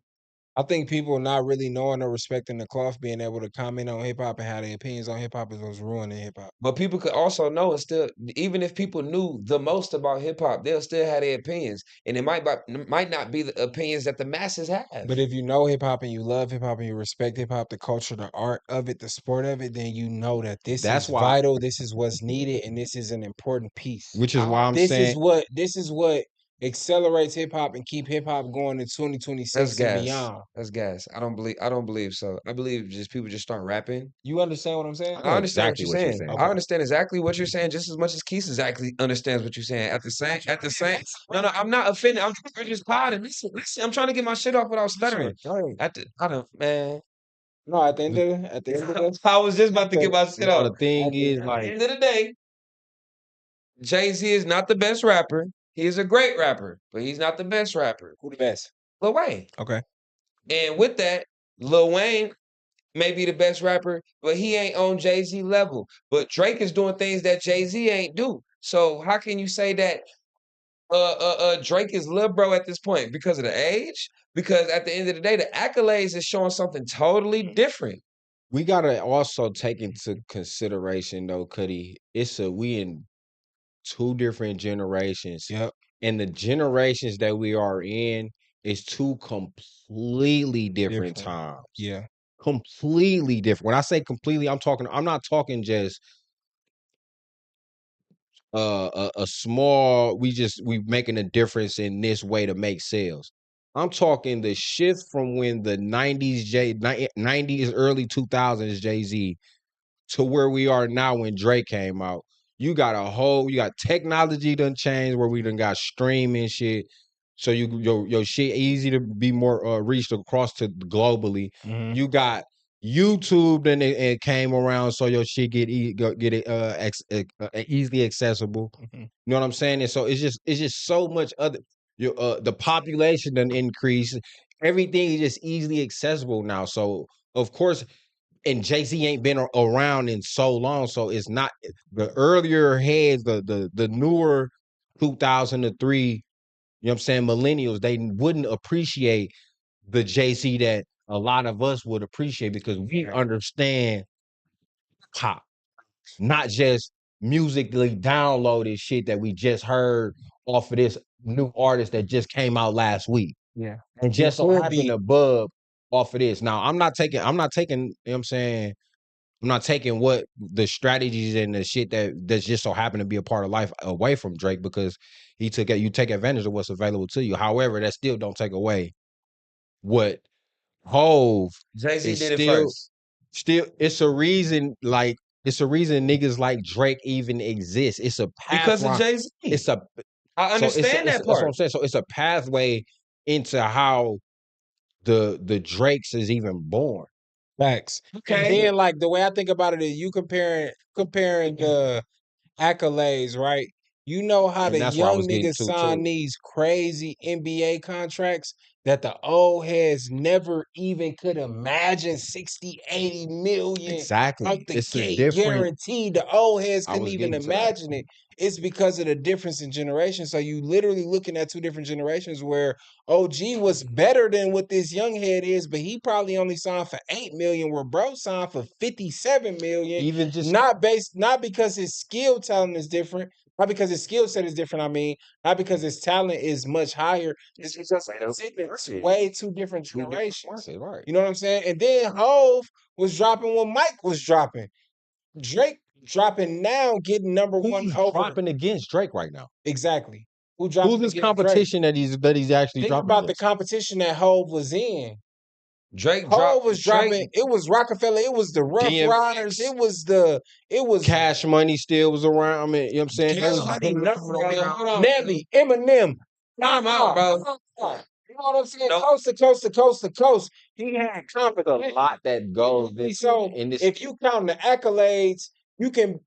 I think people not really knowing or respecting the cloth, being able to comment on hip hop and have their opinions on hip hop is what's ruining hip hop. But people could also know and still, even if people knew the most about hip hop, they'll still have their opinions, and it might not be the opinions that the masses have. But if you know hip hop and you love hip hop and you respect hip hop, the culture, the art of it, the sport of it, then you know that that's vital. This is what's needed, and this is an important piece. Which is why I'm saying this is what accelerates hip hop and keep hip hop going in 2026 and beyond. That's gas. I don't believe so. I believe just people just start rapping. You understand what I'm saying? I understand what you're saying. Okay. I understand exactly what you're saying just as much as Keith exactly understands what you're saying. At the same. No, I'm not offended. I'm just potting. Listen. I'm trying to get my shit off without stuttering. Man. No, at the end of the I was just about to get my shit off. The thing is, at the end of the day, Jay-Z is not the best rapper. He is a great rapper, but he's not the best rapper. Who the best? Lil Wayne. Okay. And with that, Lil Wayne may be the best rapper, but he ain't on Jay-Z level. But Drake is doing things that Jay-Z ain't do. So how can you say that Drake is Lil Bro at this point? Because of the age? Because at the end of the day, the accolades is showing something totally different. We gotta also take into consideration though, Cuddy, we in two different generations. Yep. And the generations that we are in is two completely different times. Yeah. Completely different. When I say completely, I'm not talking just a small, we making a difference in this way to make sales. I'm talking the shift from when the 90s, early 2000s Jay-Z to where we are now when Drake came out. You got technology done changed where we done got streaming shit. So your shit easy to be more reached across to globally. Mm-hmm. You got YouTube and it came around so your shit get easily accessible. Mm-hmm. You know what I'm saying? And so it's just so much other the population done increase. Everything is just easily accessible now. So of course, and Jay-Z ain't been around in so long, so it's not the earlier heads, the newer 2003, you know what I'm saying, millennials, they wouldn't appreciate the Jay-Z that a lot of us would appreciate because we understand pop, not just musically downloaded shit that we just heard off of this new artist that just came out last week. Yeah. And just so happened to bub off of this. Now, I'm not taking, you know what I'm saying, I'm not taking what the strategies and the shit that's just so happened to be a part of life away from Drake because you take advantage of what's available to you. However, that still don't take away what Hove Jay-Z is did it still first. still, it's a reason. Like it's a reason niggas like Drake even exist. It's a because of pathway. Jay-Z. It's a I understand that that's what I'm part. saying. So it's a pathway into how the Drakes is even born. Facts. And Okay. then like the way I think about it is you comparing the accolades, right? You know how And the that's what I young was getting niggas to, sign too. these crazy NBA contracts that the old heads never even could imagine 60, 80 million Exactly. out the It's a gate different. guaranteed. The old heads I couldn't was even getting to that. imagine it. It's because of the difference in generations. So you literally looking at two different generations where OG was better than what this young head is, but he probably only signed for 8 million, where bro signed for 57 million. Even just Not because his skill talent is different, not because his skill set is different. I mean, not because his talent is much higher. It's just it's way two different generations. right. You know what I'm saying? And then Hove was dropping when Mike was dropping. Drake dropping now, getting number one Who's over. dropping against Drake right now? Exactly. Who dropping Who's this against Drake? competition that he's actually Think dropping about the against? competition that Hove was in. Drake Hove was dropping. Drake, It was Rockefeller. It was the Rough DMX. Riders. It was Cash Money still was around. I mean, you know what I'm saying? Cash It was Money, Hold on. Nelly, Eminem. Time out, bro. You know what I'm saying? Nope. Coast to coast to coast to coast. He had a competition. lot that goes So in this. if you count the accolades, you can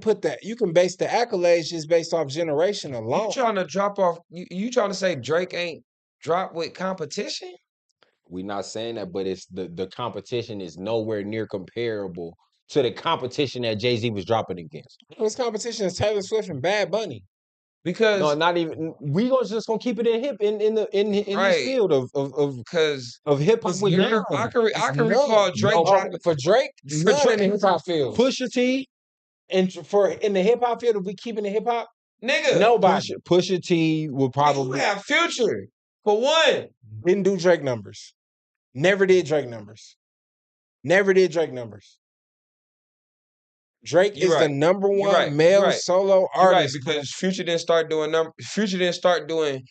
base the accolades just based off generation alone. You trying to drop off? You trying to say Drake ain't drop with competition? We're not saying that, but it's the competition is nowhere near comparable to the competition that Jay-Z was dropping against. His competition is Taylor Swift and Bad Bunny. Because No, not even. We just gonna keep it in this Right. field of because hip hop It's with none. I can It's recall none. Drake No, dropping for Drake, for none in the Drake. hip hop field. Pusha T, And for in the hip hop field, if we keeping the hip hop, Nigga, nobody Pusha T will you probably have Future for one. didn't do Drake numbers. Never did Drake numbers. Never did Drake numbers. Drake You is the right. number You one right. male You right. solo You're right artist. because Future didn't start doing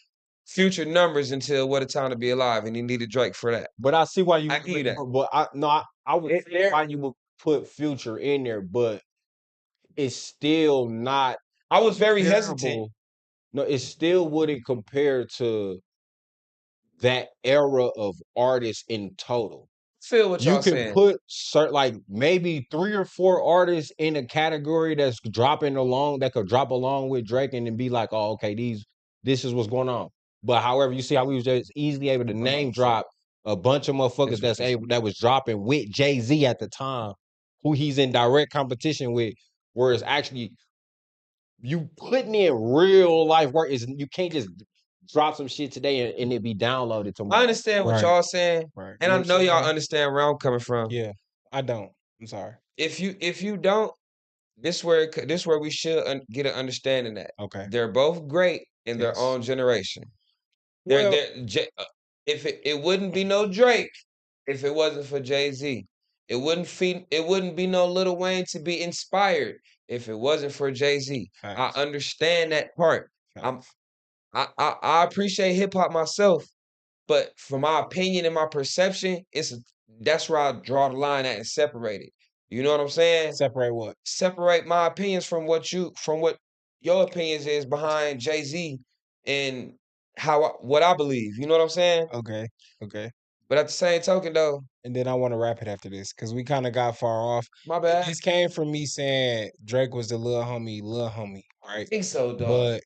Future numbers until What a Time to Be Alive, and he needed Drake for that. But I see why you. I give you that. But I would see why you would put Future in there, but it's still not. I was very hesitant. comparable. No, it still wouldn't compare to that era of artists in total. Feel what You y'all can saying. put like maybe 3 or 4 artists in a category that's dropping along that could drop along with Drake and then be like, oh, okay, this is what's going on. But however, you see how we was just easily able to name drop a bunch of motherfuckers that was dropping with Jay-Z at the time, who he's in direct competition with, whereas actually you putting in real life work is you can't just drop some shit today and it be downloaded tomorrow. I understand what Right. y'all saying, Right. and You I know know what I'm y'all saying? understand where I'm coming from. Yeah, I don't. I'm sorry. If you don't, this where we should get an understanding that Okay. they're both great in their Yes. own generation. Well, If it wouldn't be no Drake if it wasn't for Jay-Z. It wouldn't be no Lil Wayne to be inspired if it wasn't for Jay-Z. I facts. understand that part. Facts. I appreciate hip hop myself, but from my opinion and my perception, that's where I draw the line at and separate it. You know what I'm saying? Separate what? Separate my opinions from what your opinions is behind Jay-Z and what I believe. You know what I'm saying? Okay. Okay. But at the same token, though, And then I want to wrap it after this because we kind of got far off. my bad. This came from me saying Drake was the little homie, I right? think so, dog. But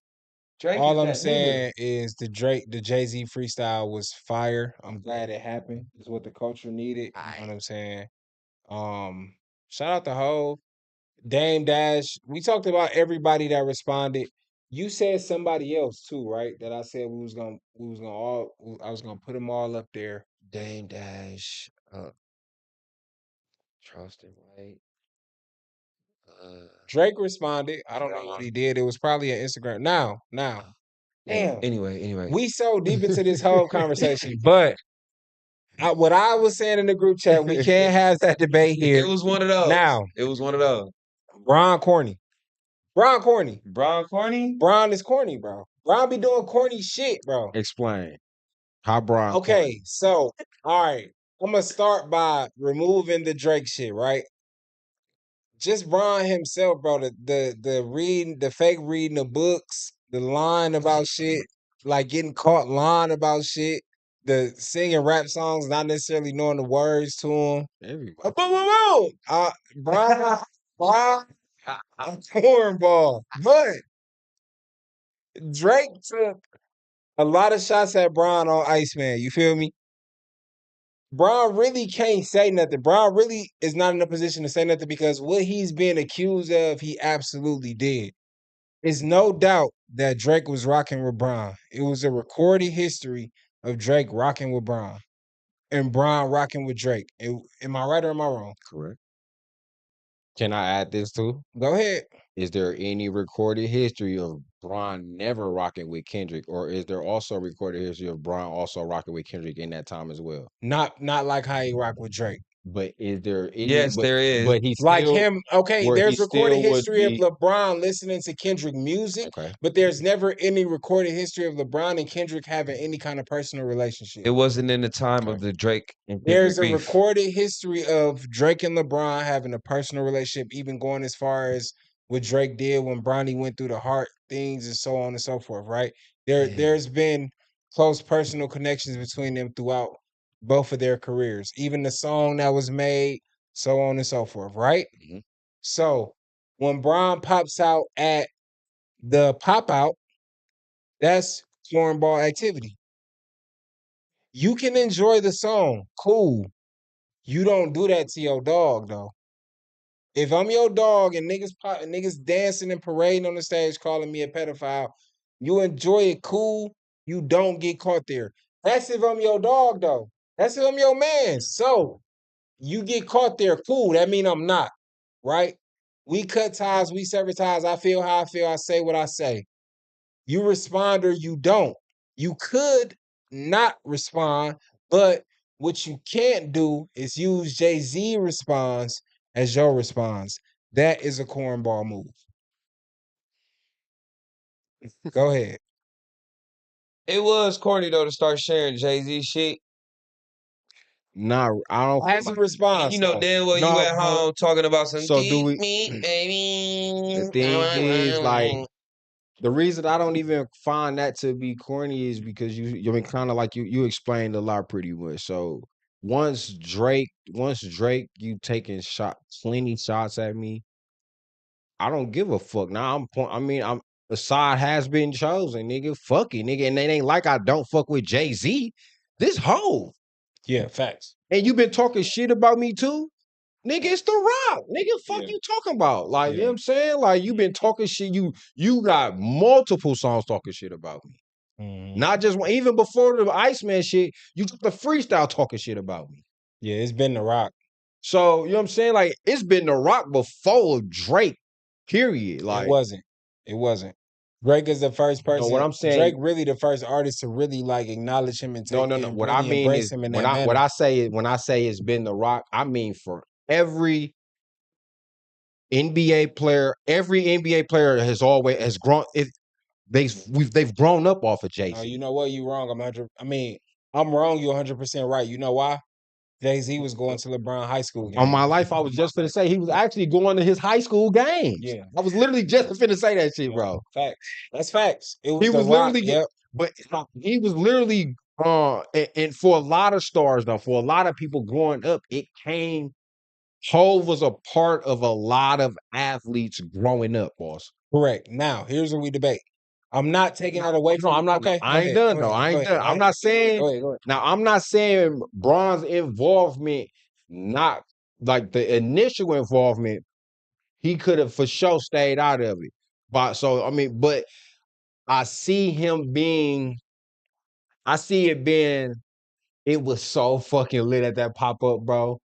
Drake all is I'm that nigga. saying is the Jay-Z freestyle was fire. I'm glad it happened. It's what the culture needed. You know what I'm saying? Shout out to Hov, Dame Dash. We talked about everybody that responded. You said somebody else too, right? That I said I was gonna put them all up there. Dame Dash, Charleston White. Drake responded. I don't know what he did. It was probably an Instagram. Now, damn. Anyway. We so deep into this whole conversation, but what I was saying in the group chat, we can't have that debate here. It was one of those. Now, It was one of those. Bron corny. Bron corny. Bron corny? Bron is corny, bro. Bron be doing corny shit, bro. Explain how Brian. Okay, so all right. I'm gonna start by removing the Drake shit, right? Just Bron himself, bro. The reading, the fake reading of books, the lying about shit, like getting caught lying about shit, the singing rap songs, not necessarily knowing the words to them. Everybody. Bron, I'm cornball, but Drake took a lot of shots at Bron on Iceman. You feel me? Bron really can't say nothing. Bron really is not in a position to say nothing because what he's being accused of, he absolutely did. It's no doubt that Drake was rocking with Bron. It was a recorded history of Drake rocking with Bron and Bron rocking with Drake. Am I right or am I wrong? Correct. Can I add this too? Go ahead. Is there any recorded history of Bron never rocking with Kendrick, or is there also a recorded history of Bron also rocking with Kendrick in that time as well? Not like how he rocked with Drake. But is there any? Yes, there is. But he's Like him, okay, there's recorded history of LeBron listening to Kendrick music, Okay. but there's never any recorded history of LeBron and Kendrick having any kind of personal relationship. It wasn't in the time of the Drake and There's a Kendrick beef. recorded history of Drake and LeBron having a personal relationship, even going as far as what Drake did when Bronny went through the heart things and so on and so forth, right? There's been close personal connections between them throughout both of their careers. Even the song that was made, so on and so forth, right? Mhm. So when Bron pops out at the pop out, that's cornball activity. You can enjoy the song, cool. You don't do that to your dog though. If I'm your dog and niggas dancing and parading on the stage calling me a pedophile, you enjoy it, cool. You don't get caught there. That's if I'm your dog though. That's if I'm your man. So you get caught there, cool. That mean I'm not, right? We cut ties, we sever ties. I feel how I feel. I say what I say. You respond or you don't. You could not respond, but what you can't do is use Jay-Z response as your response. That is a cornball move. Go ahead. It was corny though to start sharing Jay-Z shit. Nah, I don't. As a response, You know though. damn well you No, at home talking about some So do we? me, baby. The thing is, like, the reason I don't even find that to be corny is because you mean kind of like you explained a lot pretty much. So once Drake, you taking plenty shots at me. I don't give a fuck. Now I'm the side has been chosen, nigga. Fuck it, nigga. And it ain't like I don't fuck with Jay-Z. This hoe. Yeah, facts. And you been talking shit about me too? Nigga, it's The Rock. Nigga, fuck Yeah. you talking about? Like, you know Yeah. what I'm saying? Like, you been talking shit. You got multiple songs talking shit about me. Mhm. Not just one. Even before the Iceman shit, you took the freestyle talking shit about me. Yeah, it's been The Rock. So, you know what I'm saying? Like, it's been The Rock before Drake, period. Like, It wasn't. Drake is the first person. what I'm saying- Drake really the first artist to really like acknowledge him and take no. and What I really mean embrace is, him in when that manner. when I say it's been The Rock, I mean for every NBA player has always grown. They've grown up off of Jay-Z. You know what? You wrong. I'm wrong. You 100% right. You know why? Jay-Z was going to LeBron high school games. On my life, I was just finna say he was actually going to his high school games. Yeah. I was literally just finna say that shit, Yeah, bro. facts. That's facts. It was He The was Rock. literally, Yep. but he was literally, and for a lot of stars, though, for a lot of people growing up, Hov was a part of a lot of athletes growing up, boss. Correct. Now, here's what we debate. I'm not taking that away from. I'm not. Okay, I ain't done though. I ain't done. I'm not saying. Go ahead. Now, I'm not saying Bron's involvement, not like the initial involvement. He could have for sure stayed out of it. But I see him being. I see it being. It was so fucking lit at that pop up, bro.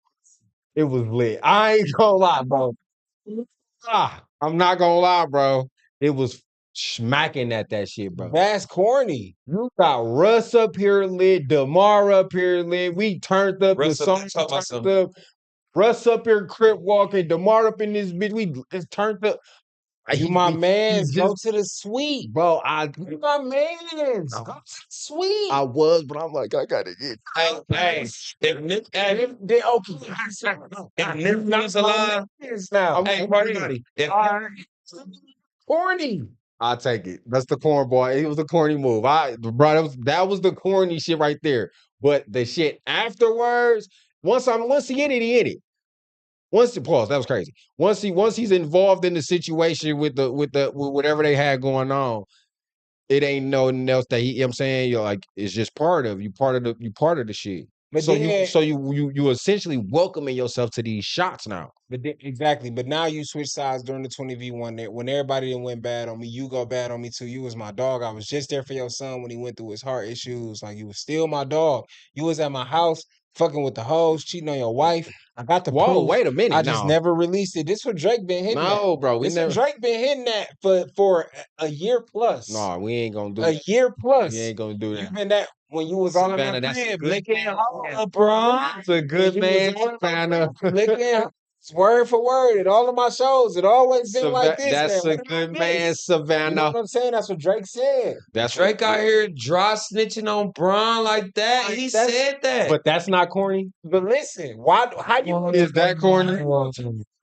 It was lit. I ain't gonna lie, bro. I'm not gonna lie, bro. It was smacking at that shit, bro. That's corny. You got Russ up here lit, DeMar up here lit. We turned up Russ the up there song. talking about Turned up. Russ up here crip walking, DeMar up in this bitch. We it's turned up. You my mans, go to the suite. Bro, You my mans, go to the suite. I was, but I'm like, I gotta get. Hey, if Nip, hey, Then okay, if Nip was alive, now. hey, Everybody. if Corny. I'll take it. That's the corn boy. It was the corny move. Bro, that was the corny shit right there. But the shit afterwards, once he in it, he in it. Pause, that was crazy. Once he's involved in the situation with whatever they had going on, it ain't nothing else that you know what I'm saying, you're like, it's just part of the shit. But So then, you essentially welcoming yourself to these shots now. But exactly. But now you switch sides during the 20v1 there. When everybody done went bad on me, you go bad on me too. You was my dog. I was just there for your son when he went through his heart issues. Like, you was still my dog. You was at my house fucking with the hoes, cheating on your wife. I got the Whoa, proof. wait a minute. I just never released it. This what Drake been hitting No, bro. This what Drake been hitting that for a year plus. No, we ain't gonna do a that. year plus. We ain't gonna do You that. been that when you was all in Savannah, my that's a crib, good licking man. LeBron. It's a good man, Savannah. Licking word for word at all of my shows. It always been like this. That's man. a good man, You know Savannah. what I'm saying? That's what Drake said. That's Drake out here dry snitching on Bron like that, he said that. But that's not corny. But listen, how you Is that corny?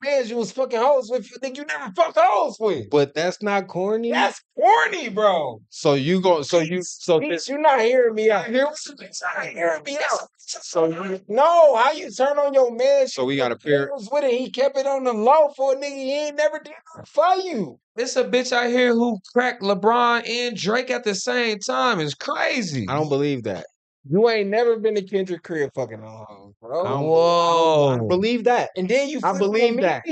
man you was fucking hoes with? You never fucked hoes with. But that's not corny. That's corny, bro. So you go. Bitch, you not hearing me out. You're not hearing me out. No, how you turn on your man? So we got a pair. Was with it. He kept it on the low for a nigga. He ain't never did it for you. It's a bitch out here who cracked LeBron and Drake at the same time. It's crazy. I don't believe that. You ain't never been to Kendrick crib fucking on hoes, bro. I don't believe that. And then you I believe that.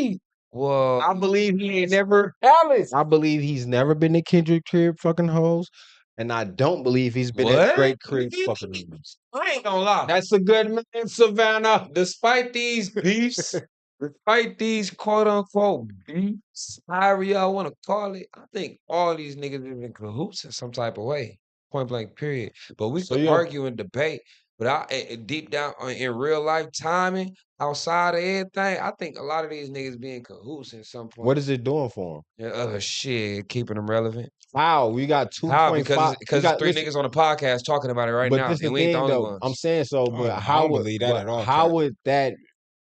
Whoa. I believe he ain't never. Alice. I believe he's never been to Kendrick crib fucking hoes, and I don't believe he's been at What? Drake crib fucking hoes. I ain't gonna lie. That's a good man, Savannah. Despite these beefs, despite these quote unquote beefs, however y'all want to call it, I think all these niggas is in cahoots in some type of way. Point blank, period. But we So can you- argue and debate. But deep down in real life timing, outside of everything, I think a lot of these niggas be in cahoots at some point. What is it doing for him? Shit, keeping them relevant. How? We got 2.5. How? Because got, three niggas on the podcast talking about it right but now, this and the we ain't the thing, only though. ones. I'm saying so, but I how don't would believe that at all, how Cap. would that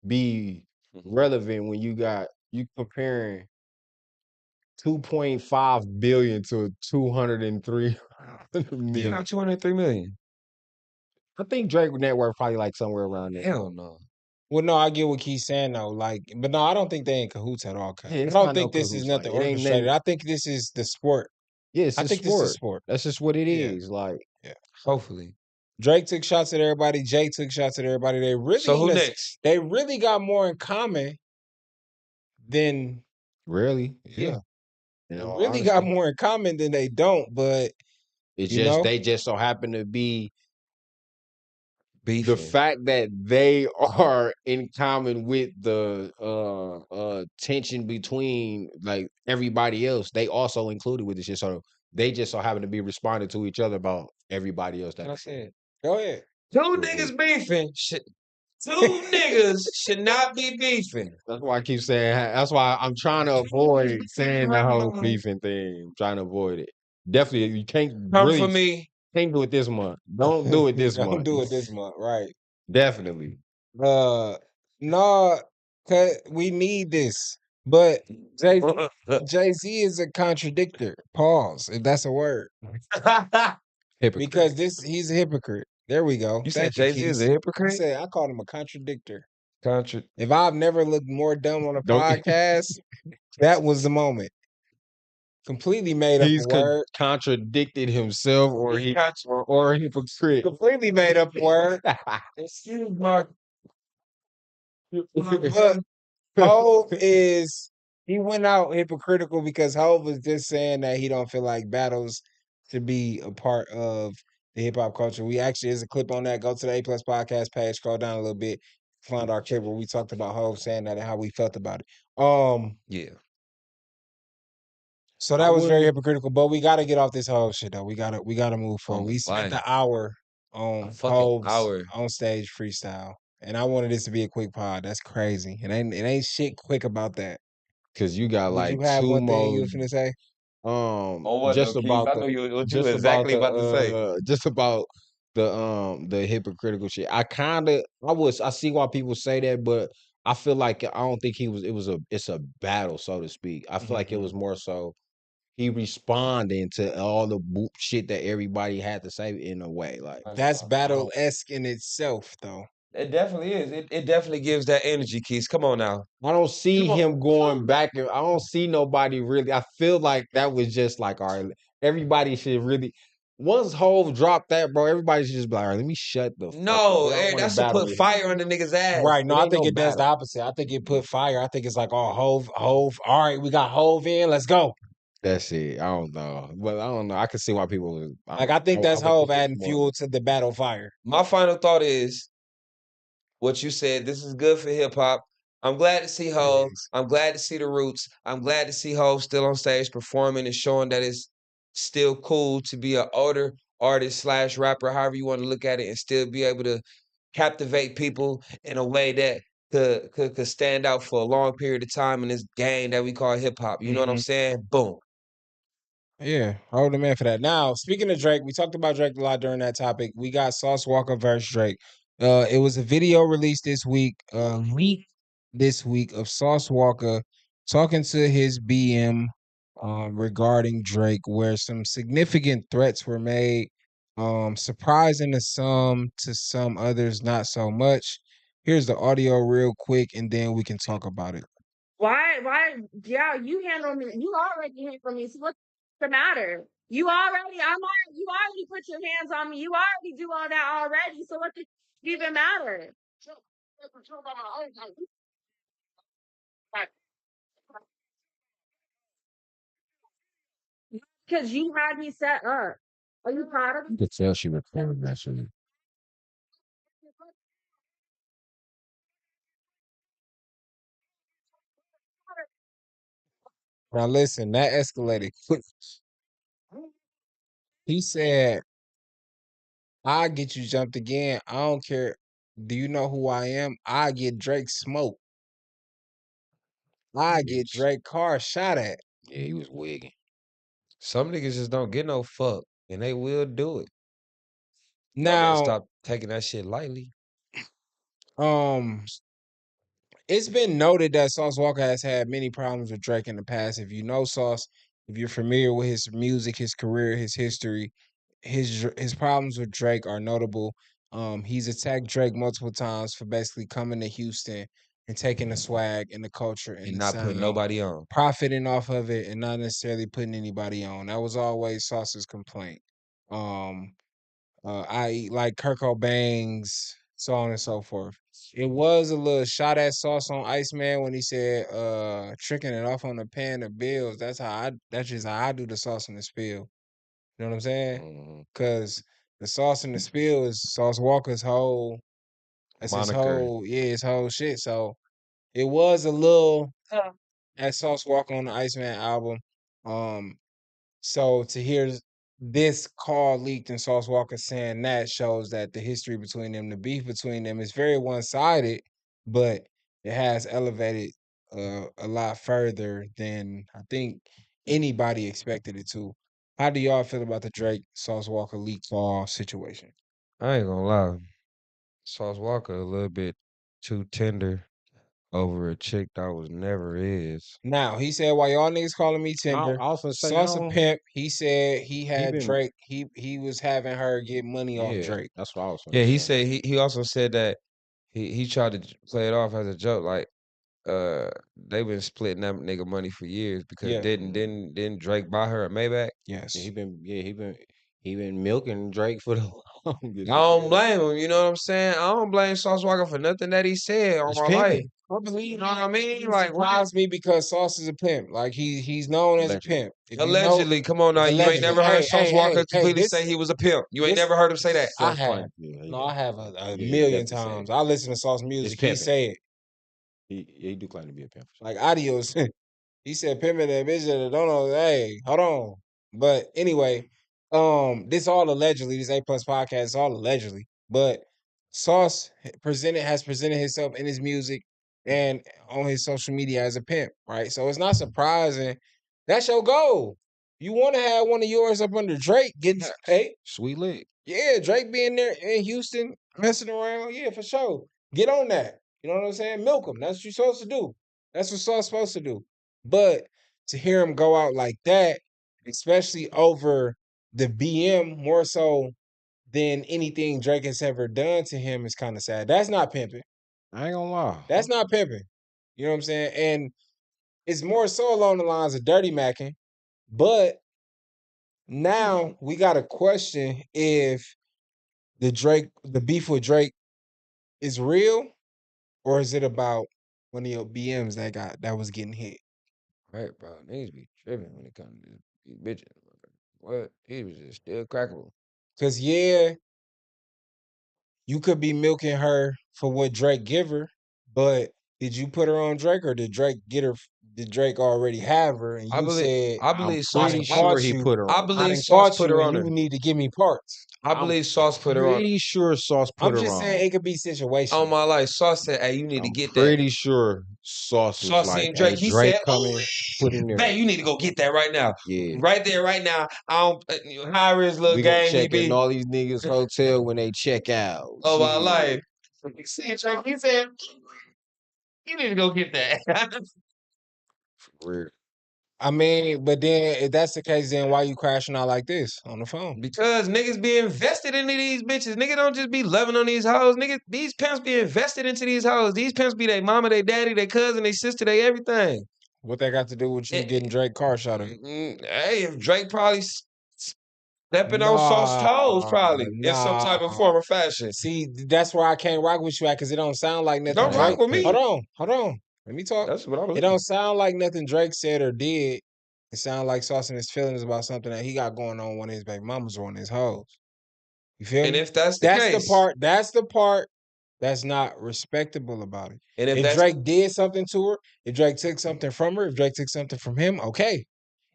be relevant when you comparing 2.5 billion to 203 You million? got 203 million. I think Drake net worth probably like somewhere around there. Hell no. Well, no, I get what Keith's saying though. Like, but no, I don't think they in cahoots at all. Cap. Yeah, I it's don't not think no this is cahoots, nothing like, it ain't orchestrated. nothing- I think this is the sport. Yeah, it's I a think this is sport. sport. That's just what it Yeah. is. Like, Hopefully. Drake took shots at everybody. Jay took shots at everybody. They really So who next? They really got more in common than really, Yeah. You they know, really got honestly. more in common than they don't. But It's you just know? they just so happen to be Beefing. the fact that they are in common with the tension between like everybody else. They also included with this shit. So they just so happen to be responding to each other about everybody else. Like I said, go ahead. two niggas beefing. Two niggas should not be beefing. That's why I keep saying. That's why I'm trying to avoid saying the whole beefing thing. I'm trying to avoid it. Definitely, you can't Come really for me. can't do it this month. Don't do it this Don't month. do it this month, right? Definitely. No, cause we need this. But Jay-Z is a contradictor. Pause, if that's a word. Hypocrite. Because he's a hypocrite. There we go. You said Thank you, Jay-Z is a Keith. hypocrite? I called him a contradictor. Contra. If I've never looked more dumb on a Don't- podcast, that was the moment. Completely made up He's a word. contradicted himself, or a hypocrite. Completely made up a word. Excuse me. But Hove he went out hypocritical because Hove was just saying that he don't feel like battles to be a part of the hip hop culture. We actually there's a clip on that. Go to the A Plus podcast page, scroll down a little bit, find our clip where we talked about Hove saying that and how we felt about it. Yeah. So that was very hypocritical, but we gotta get off this whole shit though. We gotta move forward. We spent the hour on Hove's on stage freestyle. And I wanted this to be a quick pod. That's crazy. It ain't shit quick about that. Cause you got Did like you have 2 one thing more you was finna say? Oh, what though, just Keith? about I the know what you just were about exactly about to say. just about the hypocritical shit. I see why people say that, but I feel like I don't think it's a battle, so to speak. I feel like it was more so he responding to all the shit that everybody had to say in a way. Like That's I don't battle-esque in itself, though. It definitely is. It definitely gives that energy, Keith. Come on now. I don't see Come on. him going back and I don't see nobody really. I feel like that was just like, all right, everybody should really once Hove dropped that, bro, everybody should just be like, all right, let me shut the fuck up. No, I don't want to that's to battle put with him. fire under niggas' ass. Right. No, It I ain't think no it does the battle. opposite. I think it put fire. I think it's like, oh, Hove. All right, we got Hove in. Let's go. That's it. I don't know. But I don't know. I can see why people was Like, I think that's would Hove think it's adding more fuel to the battle fire. My final thought is what you said. This is good for hip hop. I'm glad to see Hov. I'm glad to see the Roots. I'm glad to see Hov still on stage performing and showing that it's still cool to be an older artist slash rapper, however you want to look at it, and still be able to captivate people in a way that could stand out for a long period of time in this game that we call hip hop. You know what I'm saying? Boom. Yeah, hold the man for that. Now, speaking of Drake, we talked about Drake a lot during that topic. We got Sauce Walka versus Drake. It was a video released this week, this week of Sauce Walka talking to his BM regarding Drake, where some significant threats were made. Surprising to some others, not so much. Here's the audio real quick, and then we can talk about it. Why, yeah, you handle me. You already handle me. So what's the matter? You already put your hands on me. You already do all that already. So what does it even matter? Because you had me set up. Are you proud of me? you could tell she recorded that shit. Now listen, that escalated quick. He said, "I get you jumped again. I don't care. Do you know who I am? I get Drake smoked. I get Drake car shot at." Yeah, he was wigging. Some niggas just don't get no fuck, and they will do it. Y'all better Now, stop taking that shit lightly. um, it's been noted that Sauce Walka has had many problems with Drake in the past. If you know Sauce, if you're familiar with his music, his career, his history, his problems with Drake are notable. He's attacked Drake multiple times for basically coming to Houston and taking the swag and the culture and And the not putting sound, nobody on. profiting off of it, and not necessarily putting anybody on. That was always Sauce's complaint. Um, i.e., like Kurt Cobain's, so on and so forth. It was a little shot at Sauce on Iceman when he said, tricking it off on the pan of bills. That's just how I do the sauce and the spill. You know what I'm saying? Mhm. Cause the sauce and the spill is Sauce Walker's whole, that's his Moniker. his whole shit. So it was a little at Sauce Walker on the Iceman album. Um, so to hear this call leaked and Sauce Walker saying that shows that the history between them, the beef between them is very one-sided, but it has elevated a lot further than I think anybody expected it to. How do y'all feel about the Drake Sauce Walker leak call situation? I ain't gonna lie. Sauce Walker a little bit too tender over a chick that was never is. Now he said, "Why y'all niggas calling me I tender? also say I Sauce a don't. pimp." He said he He had been Drake. He was having her get money off yeah. Drake. That's what I was Yeah, gonna he say. said he also said that he tried to play it off as a joke, like they been splitting that nigga money for years because Yeah. didn't Drake buy her a Maybach? Yeah, Yes. he been milking Drake for the I longest. don't blame him, you know what I'm saying? I don't blame Sauce Walker for nothing that he said on It's my life. pimping. I believe You know what I mean? it Like what? surprised me because Sauce is a pimp. Like he's known as a Allegedly. pimp. If you know, Allegedly, come on now, you ain't allegedly. never heard Sauce Walker Hey, completely say he was a pimp. You ain't this never heard him say that. I Self have. claim. Yeah, No, I have a yeah, he million definitely said times. it. I listen to Sauce It's music. He pimping. say it He do claim to be a pimp. For sure. like adios. He said pimping that bitch that don't know. Hey, hold on. But anyway, this all allegedly. This A Plus podcast is all allegedly. But Sauce has presented himself in his music and on his social media as a pimp, right? So it's not surprising. That's your goal. You want to have one of yours up under Drake getting paid. Sweet lick. Yeah, Drake being there in Houston messing around. Yeah, for sure. Get on that. You know what I'm saying? Milk him. That's what you're supposed to do. That's what Saul's supposed to do. But to hear him go out like that, especially over the BM more so than anything Drake has ever done to him, is kind of sad. That's not pimping. I ain't gonna lie. That's not pimping. You know what I'm saying? And it's more so along the lines of dirty macking. But now we got to question if the beef with Drake is real, or is it about one of your BMs that was getting hit? Right, bro. Niggas be tripping when it comes to these bitches. What? He was just still crackable. Cause yeah, you could be milking her for what Drake give her, but did you put her on Drake, or did Drake get her? Did Drake already have her? And you said, I I'm believe Sauce. pretty sure he put her I on. I believe done Sauce caught put you, her and on her. you need to give me parts. I believe Sauce put her on. Pretty sure Sauce put I'm her just on. saying it could be situational. On my life, Sauce said, "Hey, you need to I'm get pretty sure Sauce was Sauce like, seen Drake. hey, He Drake said, coming, put in there. man, you need to go get that right now. Yeah. Right there, right now. I don't hire his little We gonna gang. He check in be all these niggas' hotel when they check out. oh my Shit. life. He seen Drake. He said, you need to go get that. For real. I mean, but then if that's the case, then why you crashing out like this on the phone? Because niggas be invested into these bitches. Niggas don't just be loving on these hoes. Niggas, these pimps be invested into these hoes. These pimps be their mama, their daddy, their cousin, their sister, they everything. What that got to do with you Eh, getting Drake car shot at? Hey, if Drake probably stepping on Sauce toes, probably in some type of form or fashion. See, that's where I can't rock with you at, because it don't sound like nothing Don't Drake. rock with me. Hold on. Let me talk. That's what I It believe. don't sound like nothing Drake said or did. It sound like Sauce and his feelings about something that he got going on with one of his baby mamas or one of his hoes. You feel And me? if that's the That's case, the part that's not respectable about it. and if If that's Drake did something to her, if Drake took something from her, if Drake took something from him, okay.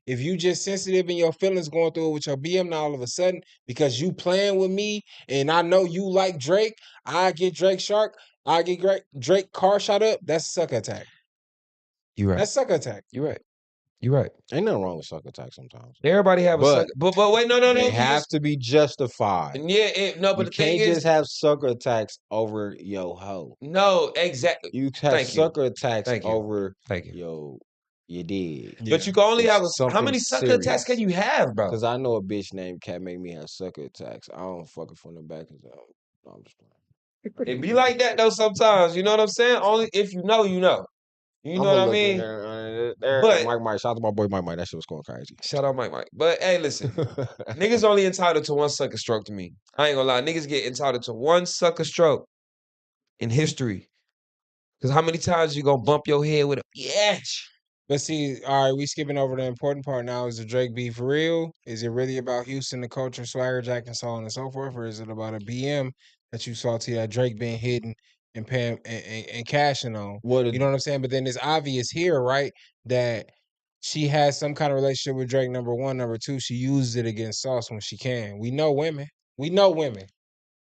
If you just sensitive in your feelings going through it with your BM now all of a sudden because you playing with me and I know you like Drake, I get Drake shark, I get Drake car shot up, that's a sucker attack. you're right. That's sucker attack. You're right. You're right. Ain't nothing wrong with sucker attack sometimes. Everybody have a But- sucker. But wait, no. They you have to be justified. Yeah, no, but You the thing can't is, just have sucker attacks over yo ho. no, exactly. You have Thank you. sucker attacks Thank you. over Thank you. yo, you did. But you can only It's have how something many sucker serious. attacks can you have, bro? Because I know a bitch named Cat make me have sucker attacks. I don't fuck it from the back. No, I'm just playing. It be like that though sometimes. You know what I'm saying? Only if you know, you know. You know what I mean? But Mike, shout out to my boy Mike. That shit was going crazy. Shout out Mike. But hey, listen, niggas only entitled to one sucker stroke to me. I ain't gonna lie, niggas get entitled to one sucker stroke in history. Cause how many times you gonna bump your head with a bitch? But see, all right, we skipping over the important part now. Is the Drake beef real? Is it really about Houston, the culture, swagger jack, and so on and so forth? Or is it about a BM that you saw to that Drake being hidden and paying and cashing on? You know what I'm saying? But then it's obvious here, right, that she has some kind of relationship with Drake, number one. Number two, she uses it against Sauce when she can. We know women.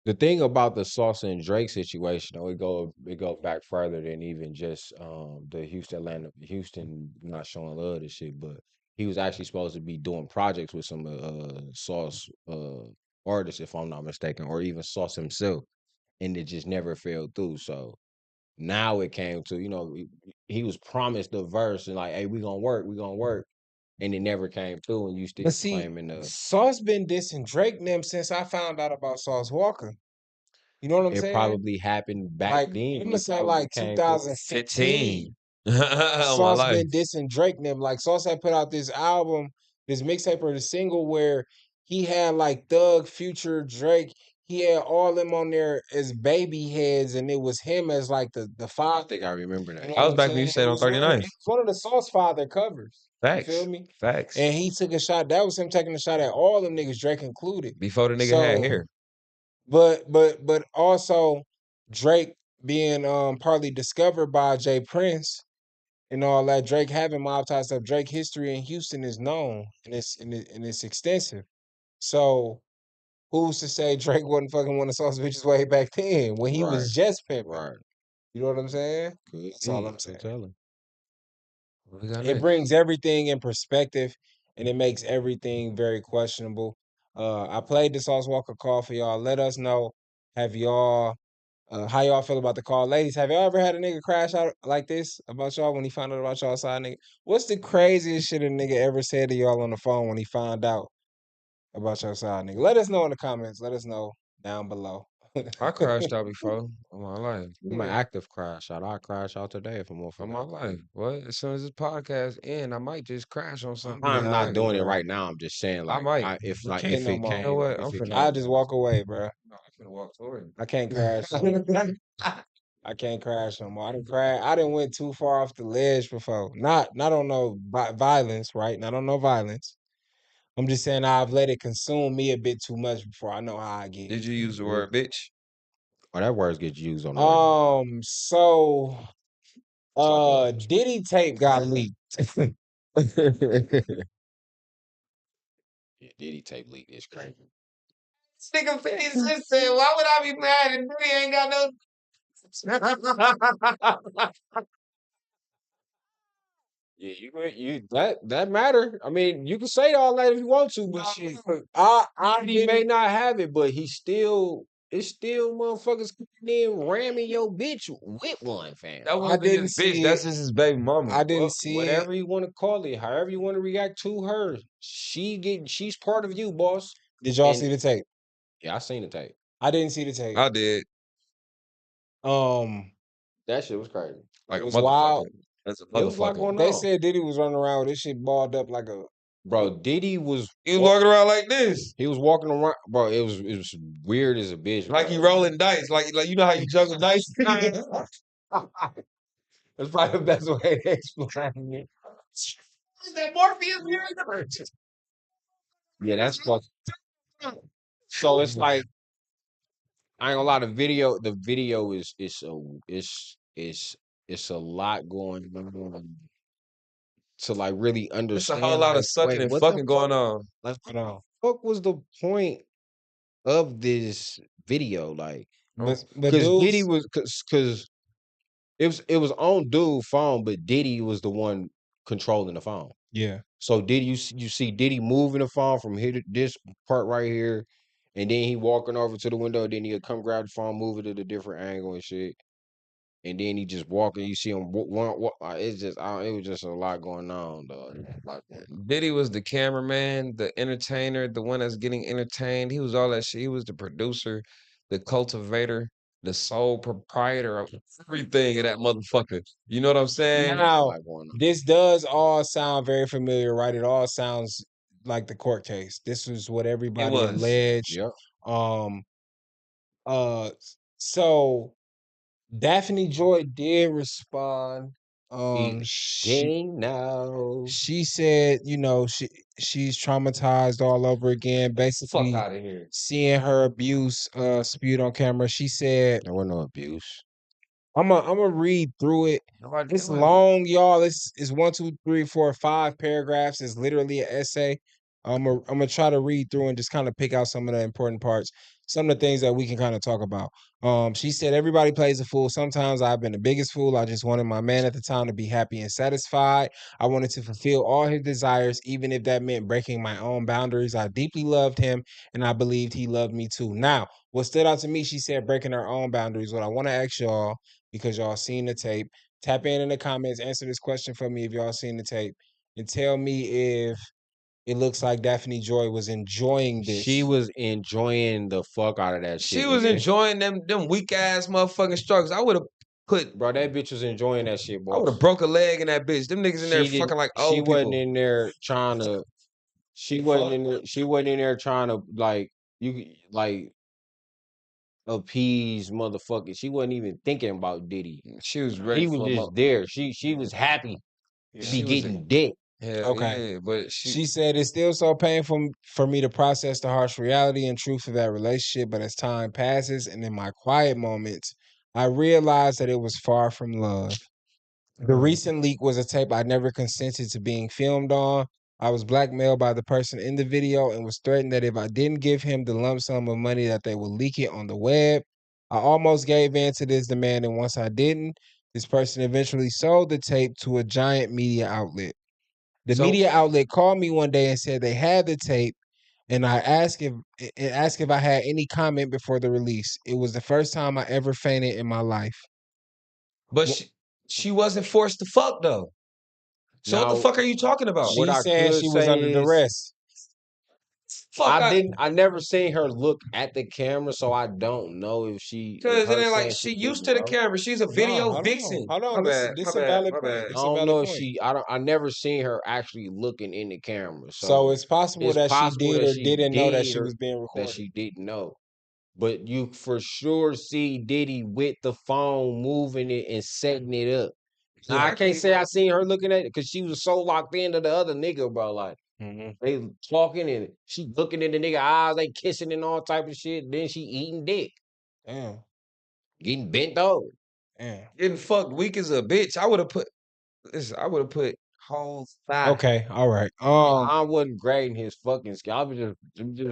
The thing about the Sauce and Drake situation, though, it go back further than even just the Houston not showing love to shit, but he was actually supposed to be doing projects with some Sauce artists, if I'm not mistaken, or even Sauce himself, and it just never fell through. So now it came to, he was promised the verse and like, hey, we gonna work, and it never came through, and you still But see, claiming Sauce been dissing Drake and them since I found out about Sauce Walker. You know what I'm it saying? probably happened back Like, then. I'm It gonna say probably like came 2015. Oh, my Sauce life. been dissing Drake and them. Like Sauce had put out this album, this mixtape or the single where he had like Thug, Future, Drake. He had all them on there as baby heads, and it was him as like the I father. think I remember that. You know I was what back I'm when you saying? said on 39th. It was one of the Sauce father covers. Facts. You feel me? Facts. And he took a shot. That was him taking a shot at all them niggas, Drake included. Before the nigga had hair. But also Drake being partly discovered by Jay Prince and all that. Drake having mob ties stuff. Drake history in Houston is known and it's extensive. So who's to say Drake wasn't fucking one of Sauce bitches way back then when he was just pimping? Right. You know what I'm saying? Could That's all be. I'm saying. Telling. What we got It next? brings everything in perspective, and it makes everything very questionable. I played the Sauce Walker call for y'all. Let us know. Have y'all how y'all feel about the call? Ladies, have y'all ever had a nigga crash out like this about y'all when he found out about y'all side nigga? What's the craziest shit a nigga ever said to y'all on the phone when he found out about your side nigga? Let us know in the comments. Let us know down below. I crashed out before in my life. I'm an active crash out. I crash out today if a In motherfucker. my life. What? As soon as this podcast ends, I might just crash on something. I'm Yeah, not doing it bro. right now. I'm just saying, I like, might. if You like can't if no it more. You know came, what? I'm if it finna. I'll came. just walk away, bro. No, I'm finna walk toward it. I can't crash. I can't crash no more. I didn't crash. I didn't went too far off the ledge before. Not on no violence, right? Not on no violence. I'm just saying I've let it consume me a bit too much before I know how I get. Did you use the word bitch? Oh, that words get used on the regular. So Diddy Tape got leaked. Yeah, Diddy Tape leak is crazy. This nigga face just said, why would I be mad if Diddy ain't got no Yeah, you that matter. I mean, you can say all that if you want to, but shit, he may not have it, but it's still motherfuckers coming in ramming your bitch with one, fam. That I wasn't didn't his bitch. see That's it. just his baby mama. I didn't see it. Whatever you want to call it, however you want to react to her, she's part of you, boss. Did y'all And see the tape? yeah, I seen the tape. I didn't see the tape. I did. That shit was crazy. Like It a was wild. motherfucker. That's a It was a lot motherfucker. going They on. said Diddy was running around with this shit balled up like a Bro, Diddy was He was walking around like this. he was walking around, bro. It was weird as a bitch, Like bro. he rolling dice. Like you know how you juggle dice? That's probably the best way to explain it. Is that Morpheus? Yeah, that's fuck. So it's like I ain't gonna lie. The video it's a lot going on to like really There's a understand. whole lot Like, of sucking wait, and what the fucking fuck? going on. Like, I don't know. what the fuck was the point of this video? Like, But because Diddy dudes, was because it was on dude phone, but Diddy was the one controlling the phone. yeah. So Diddy, you see Diddy moving the phone from here to this part right here, and then he walking over to the window. Then he'll come grab the phone, move it at a different angle and shit. And then he just walking. You see him. It's just it was just a lot going on, though. Diddy was the cameraman, the entertainer, the one that's getting entertained. He was all that shit. He was the producer, the cultivator, the sole proprietor of everything of that motherfucker. You know what I'm saying? Now, this does all sound very familiar, right? It all sounds like the court case. This was what everybody was. alleged. Yep. Um. So Daphne Joy did respond. Dang now. She said, you know, she's traumatized all over again. Fuck Basically, out of here. seeing her abuse spewed on camera. She said, There was no abuse. I'm gonna read through it. Nobody It's doing it. long, y'all. It's 1, 2, 3, 4, 5 paragraphs. It's literally an essay. I'm gonna try to read through and just kind of pick out some of the important parts, some of the things that we can kind of talk about. She said, everybody plays a fool. Sometimes I've been the biggest fool. I just wanted my man at the time to be happy and satisfied. I wanted to fulfill all his desires, even if that meant breaking my own boundaries. I deeply loved him, and I believed he loved me too. Now, what stood out to me, she said, breaking her own boundaries. What I want to ask y'all, because y'all seen the tape, tap in the comments, answer this question for me if y'all seen the tape, and tell me if it looks like Daphne Joy was enjoying this. She was enjoying the fuck out of that shit. She was nigga. enjoying them weak ass motherfucking struggles. I would have put, Bro, that bitch was enjoying that shit, I boy. would have broke a leg in that bitch. Them niggas in there fucking like She old wasn't people. in there trying to. She wasn't in there trying to like appease motherfuckers. She wasn't even thinking about Diddy. She was ready He was for a just there. She was happy to be She was getting dick. hell Okay. yeah, but She said it's still so painful for me to process the harsh reality and truth of that relationship, but as time passes and in my quiet moments, I realized that it was far from love. The recent leak was a tape I never consented to being filmed on. I was blackmailed by the person in the video and was threatened that if I didn't give him the lump sum of money that they would leak it on the web. I almost gave in to this demand, and once I didn't, this person eventually sold the tape to a giant media outlet. The So- media outlet called me one day and said they had the tape, and I asked if I had any comment before the release. It was the first time I ever fainted in my life. But she wasn't forced to fuck though. So what the Now, fuck are you talking about? what She's I saying could she was say under is- duress. Fuck, I never seen her look at the camera, so I don't know if she. Because it her ain't like saying she didn't used to the know. camera. She's a No, video hold vixen. on. Hold on. My This bad, is my a bad, valid my point. bad. This I a don't valid know if point. I never seen her actually looking in the camera. So it's possible that she did or she didn't know that she or was being that recorded. she didn't know. But you for sure see Diddy with the phone moving it and setting it up. Now, I can't say I seen her looking at it because she was so locked into the other nigga, bro. Like they talking and she looking in the nigga eyes, they kissing and all type of shit. Then she eating dick, Damn. getting bent over. Damn. Getting fucked weak as a bitch. I would have put whole thigh. Okay. All right. I wasn't grading his fucking skill. I was just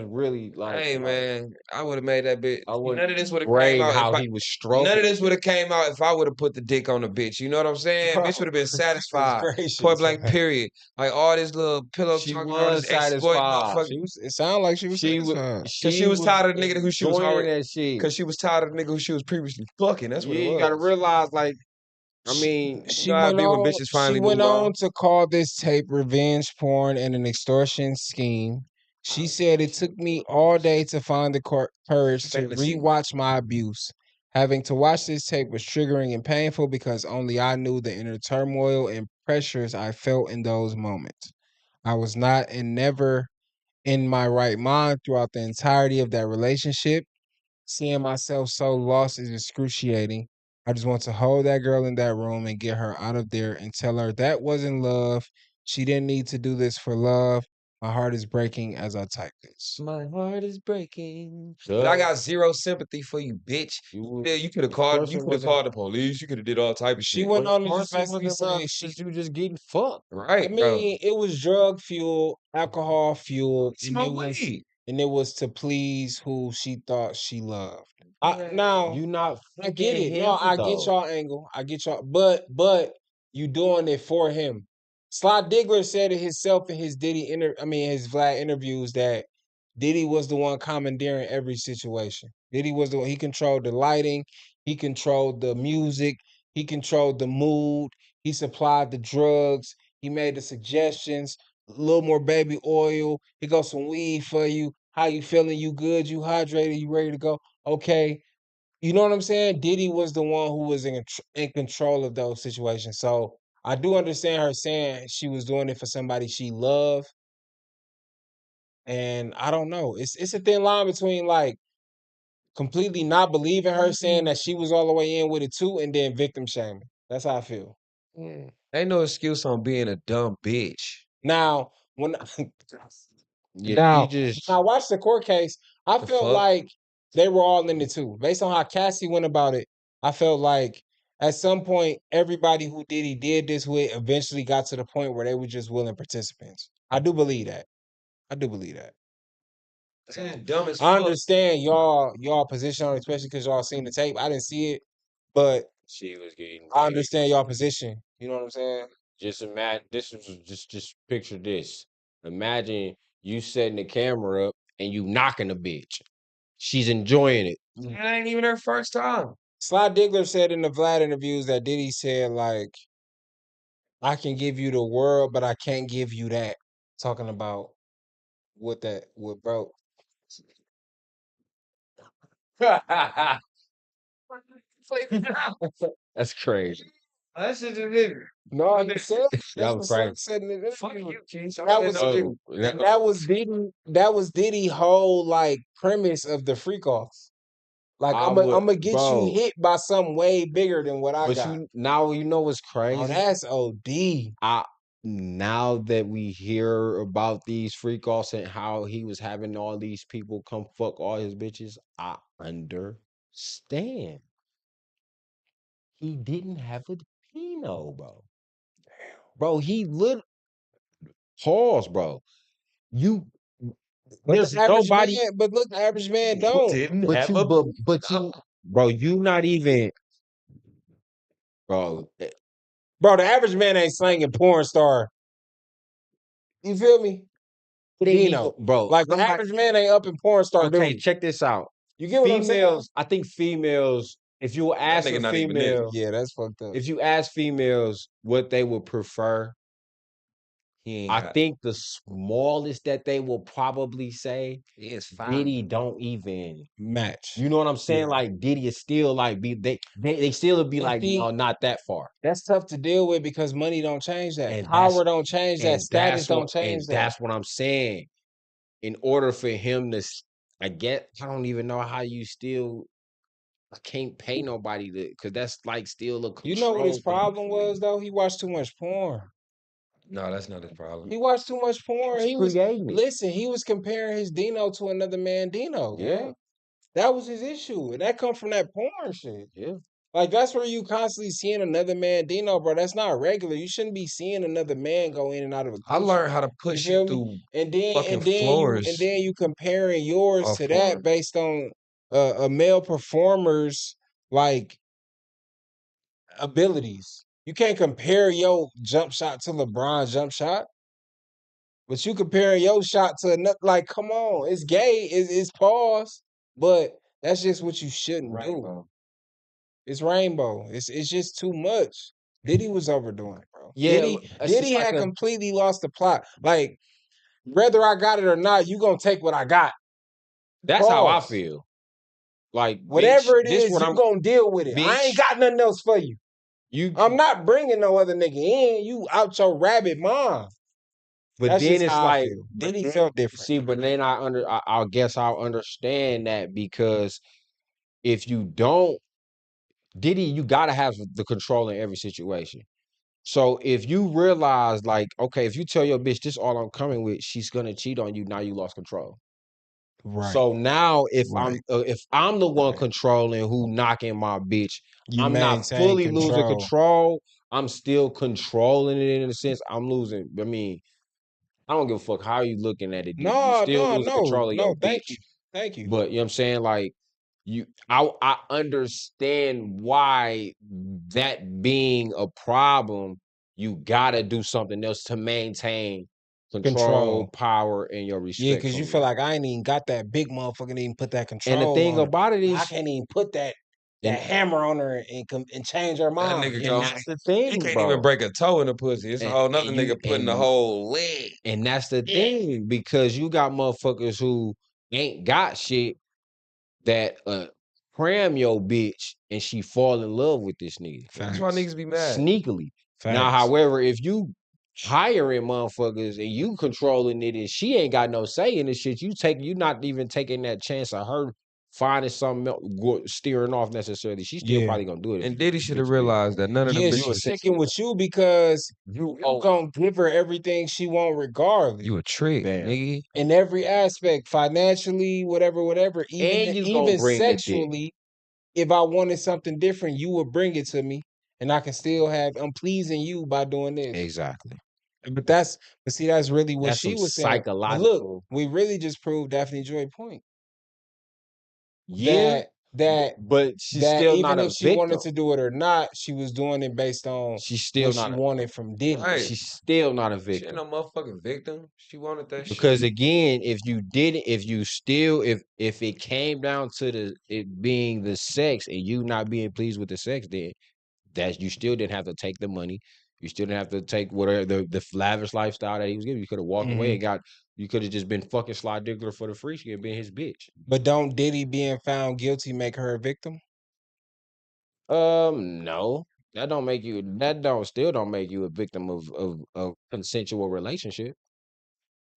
really like, Hey man, I would have made that bitch. I wouldn't None of this would have came grade out. how if I- he was stroking. None of this would have came out if I would have put the dick on the bitch. You know what I'm saying? Bro, Bitch would have been goodness satisfied. gracious, Point blank. man. Period. Like all this little pillow She talking, all this was exploit satisfied. motherfucker. It sounded like she was She was satisfied. Because she was tired of the nigga who she was enjoying already. that shit. Because she was tired of the nigga who she was previously fucking. That's what it Yeah, was. you gotta realize, like, I mean, She how it went be when on. bitches finally She went move on. on to call this tape revenge porn and an extortion scheme. She said it took me all day to find the courage to Fantasy. rewatch my abuse. Having to watch this tape was triggering and painful because only I knew the inner turmoil and pressures I felt in those moments. I was not and never in my right mind throughout the entirety of that relationship. Seeing myself so lost is excruciating. I just want to hold that girl in that room and get her out of there and tell her that wasn't love. She didn't need to do this for love. My heart is breaking as I type this. My heart is breaking. But I got zero sympathy for you, bitch. Yeah, you could have of called. course You it could have wasn't- called the police. You could have did all type of She shit. went on to Of just course it basically wasn't love, say she. 'cause you just getting fucked. Right, I bro. mean, it was drug fueled, alcohol fueled, Smoke weed. and it was to please who she thought she loved. Yeah. Now You not I get fucking it. No, him, I get though. y'all angle. I get y'all, but you doing it for him. Sly Diggler said it himself in his his Vlad interviews that Diddy was the one commandeering every situation. Diddy was the one. He controlled the lighting. He controlled the music. He controlled the mood. He supplied the drugs. He made the suggestions. A little more baby oil. He got some weed for you. How you feeling? You good? You hydrated? You ready to go? Okay. You know what I'm saying? Diddy was the one who was in control of those situations. So I do understand her saying she was doing it for somebody she loved. And I don't know. It's a thin line between like completely not believing her saying that she was all the way in with it too, and then victim shaming. That's how I feel. Ain't no excuse on being a dumb bitch. Now, when Yeah, now you just when I watched the court case, I The felt fuck? like they were all in it too. Based on how Cassie went about it, I felt like at some point everybody who did this with eventually got to the point where they were just willing participants. I do believe that. I do believe that. That's dumb as I fuck. understand y'all position on it, especially because y'all seen the tape. I didn't see it, but she was getting. I understand y'all position. You know what I'm saying? Just imagine. This was just picture this. Imagine you setting the camera up and you knocking a bitch. She's enjoying it. It ain't even her first time. Sly Diggler said in the Vlad interviews that Diddy said like, I can give you the world, but I can't give you that. Talking about what broke. That's crazy. That shit just hit me. No, he said That that's was what Sly crazy. said in the Fuck interview. you, Keith. That was Oh, and that was Diddy. That was Diddy whole like premise of the freak offs. Like I I'm would, gonna get bro. you hit by something way bigger than what I But got. you know what's crazy? Oh, that's OD. Now that we hear about these freak offs and how he was having all these people come fuck all his bitches, I understand. He didn't have a Pinot, bro. Bro, he lit pause, bro. You But there's the average nobody man, but look, the average man don't. Didn't but have you a but you bro, you not even, bro. Bro, the average man ain't slanging porn star. You feel me? Dino. Bro. Like the average man ain't up in porn star Okay, dude. check this out. You get what I'm saying? Females, I think females, if you ask a nigga not even there. female, Yeah, that's fucked up. if you ask females what they would prefer, He ain't I got. think the smallest that they will probably say, He is fine. Diddy don't even Match. You know what I'm saying? Yeah. Like Diddy is still like they still would be And like, see- no, not that far. That's tough to deal with because money don't change that. And Power don't change that. And Status that's what, don't change and that. that's what I'm saying. In order for him to, I don't even know how you still. I can't pay nobody to, because that's like still a control. You know what his thing problem for you. was though? He watched too much porn. No, that's not his problem. He watched too much porn. He was creating it. listen. He was comparing his Dino to another man Dino. Yeah. Man. That was his issue, and that come from that porn shit. Yeah. Like that's where you constantly seeing another man Dino, bro. That's not regular. You shouldn't be seeing another man go in and out of a. I coochie. learned how to You push feel it me? through And then fucking floors. you comparing yours off to that porn. based on a male performer's like abilities. You can't compare your jump shot to LeBron's jump shot. But you comparing your shot to another, like, come on, it's gay, it's pause, but that's just what you shouldn't do. It's rainbow. It's just too much. Diddy was overdoing it, bro. Yeah, Diddy had completely lost the plot. Like, whether I got it or not, you gonna take what I got. That's how I Pause. feel. Like Whatever bitch, it this is, what you I'm gonna deal with it. I ain't bitch. got nothing else for you. You I'm not bringing no other nigga in. You out your rabbit mind. But That's then just it's how I like, feel. Diddy felt different. see, but then I guess I'll understand that, because if you don't, Diddy, you gotta have the control in every situation. So if you realize, like, okay, if you tell your bitch this all I'm coming with, she's gonna cheat on you. Now you lost control. Right. So now if Right. I'm the one Right. controlling who knocking my bitch, You I'm not maintain fully losing control. control. I'm still controlling it in a sense. I'm losing. I mean, I don't give a fuck how you looking at it. You still losing control of your Thank bitch. you. Thank you. But you know what I'm saying? Like, I understand why that being a problem, you gotta do something else to maintain control, power, and your respect. Yeah, because you from feel it. like I ain't even got that big motherfucker to even put that control. And the thing on her. about it I is, can't even put that and, hammer on her and change her That mind. nigga and go. that's the He thing, can't bro. even break a toe in the pussy. It's a whole nother you- nigga putting the and- whole leg. And that's the thing, because you got motherfuckers who ain't got shit that cram your bitch and she fall in love with this nigga. That's why niggas be mad. Sneakily. Now, however, if you hiring motherfuckers and you controlling it and she ain't got no say in this shit, you not even taking that chance of her finding something else, steering off necessarily. She's still probably gonna do it. And Diddy should have realized that none of them Yeah, bitches. she's sticking with you because you gonna give her everything she want regardless. You a trick, nigga. In every aspect, financially, whatever, And you gonna even bring the dick. sexually. If I wanted something different, you would bring it to me, and I can still I'm pleasing you by doing this. Exactly. But see, that's really what That's she some was saying. But look, psychological. we really just proved Daphne Joy point. Yeah, but she's still even not a if she wanted victim. to do it or not, she was doing it based on She's still what not she a, wanted from Diddy. Right. she's still not a She ain't victim. no motherfucking victim. She wanted that Because shit. again, if you didn't, if you still, if it came down to it being the sex and you not being pleased with the sex, then that you still didn't have to take the money. You still didn't have to take whatever the lavish lifestyle that he was giving. You could have walked away and you could have just been fucking Sly Diggler for the free shit and been his bitch. But don't Diddy being found guilty make her a victim? No. Still don't make you a victim of a consensual relationship.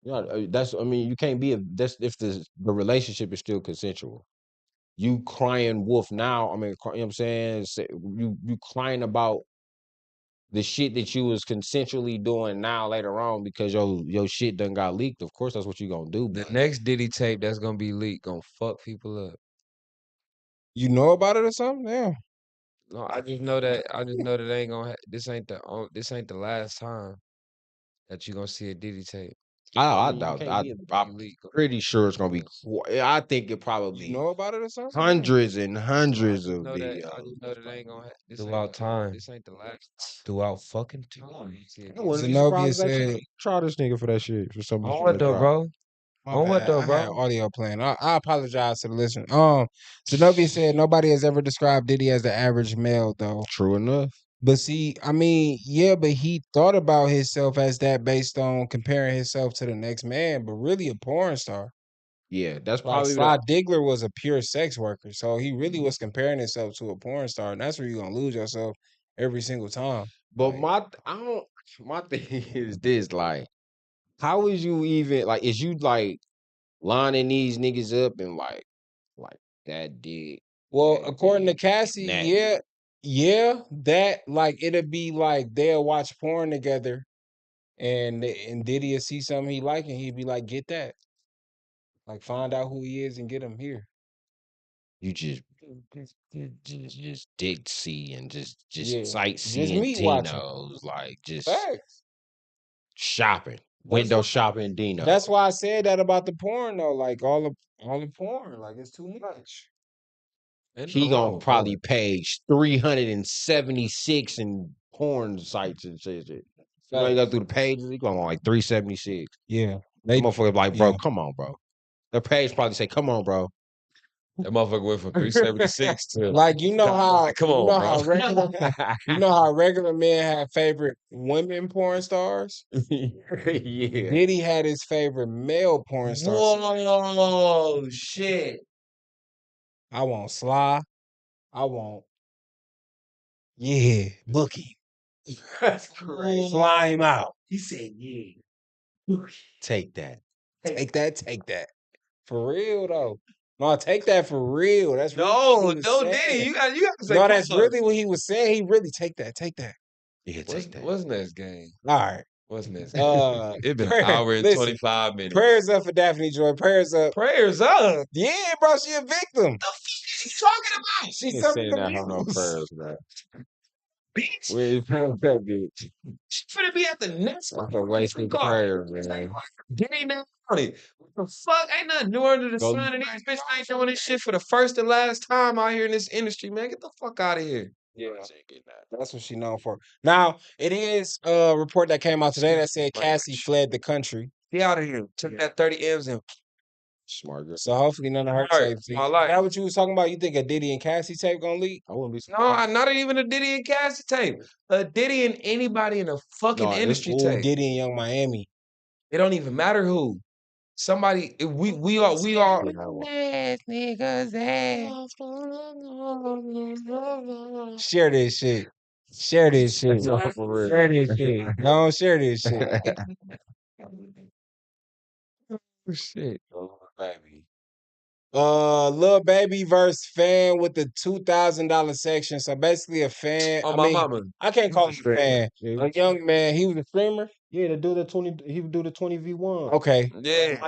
You can't be that's if the relationship is still consensual. You crying wolf now, you know what I'm saying? You crying about the shit that you was consensually doing now later on because your shit done got leaked. Of course that's what you gonna do. The next Diddy tape that's gonna be leaked gonna fuck people up. You know about it or something? Yeah. No, I just know that ain't gonna. This ain't the last time that you gonna see a Diddy tape. I You doubt. can't I'm be in the fucking league. pretty sure it's gonna be. I think it probably You know about it or something? hundreds and I hundreds just of know that. I videos. just know that ain't gonna happen throughout time. This ain't the last. Throughout fucking time. I wouldn't be Zenobia surprised if they said, try this nigga for that shit for some On shit what that though, drop. bro? my On what bad, though, I had bro? audio playing. I apologize to the listener. Zenobia said nobody has ever described Diddy as the average male though. True enough. But see, I mean, yeah, but he thought about himself as that based on comparing himself to the next man, but really a porn star. Yeah, that's Like probably Sly Diggler was a pure sex worker, so he really was comparing himself to a porn star, and that's where you're gonna lose yourself every single time. But Like, my thing is this, like, how is you even like is you like lining these niggas up and like that dick? well, that according to dick, Cassie, that yeah, that like it'd be like they'll watch porn together, and Diddy'll see something he like, and he'd be like, "Get that." Like, find out who he is and get him here. you just dick see and just Yeah, just sightseeing meat watching. Dinos, like just Facts. shopping, That's window why, shopping Dino. that's why I said that about the porn though. Like all the porn, like it's too much. He gonna probably page 376 in porn sites and shit. You know, you go Facts. through the pages, he going on like 376. Yeah, That they. motherfucker like, bro, Yeah. come on, bro. The page probably say, come on, bro. That motherfucker went from 376 to Like you know how come you on, know bro. how regular you know how regular men have favorite women porn stars. Yeah. Diddy had his favorite male porn stars. Whoa, shit. I want Sly. I want Bookie. That's crazy. Fly him out. He said, yeah. Take that. Take that. For real though. No, take that for real. That's really No, what he was no, saying. Diddy. You got to say No, that's pause. really what he was saying. He really take that. Yeah, What's, take that. what's next game? All right. What's next game? It's been an hour and listen, 25 minutes. prayers up for Daphne Joy. Prayers up. Prayers up. Yeah, bro, she a victim. What the fuck is he talking about? She Ain't suffered saying that how no abuse. prayers, man. Bitch. Where's that bitch? She finna be at the next one. That's a waste of prayers, man. Diddy now. What the fuck? Ain't nothing new under the Go- sun, and these bitches ain't doing this shit for the first and last time out here in this industry, man. Get the fuck out of here. Yeah, that's what she known for. Now, it is a report that came out today that said Cassie fled the country. Get out of here. Took that 30 M's and Smart girl. So hopefully none of her Smart. tapes leak. My Is life. that what you was talking about? You think a Diddy and Cassie tape gonna leak? I wouldn't be no, not even a Diddy and Cassie tape. A Diddy and anybody in the fucking No, it's industry Ooh, tape. Diddy and Young Miami. It don't even matter who. Somebody, we are. Share this shit. Share this shit. No, for real. Share this shit. Don't share this shit. Shit. Baby. Lil Baby versus fan with the $2,000 section. So basically a fan. Oh, I my mean, mama. I can't call him a fan. Yeah, A young man. He was a streamer. yeah, to do the 20, he would do the 20v1. Okay. Yeah.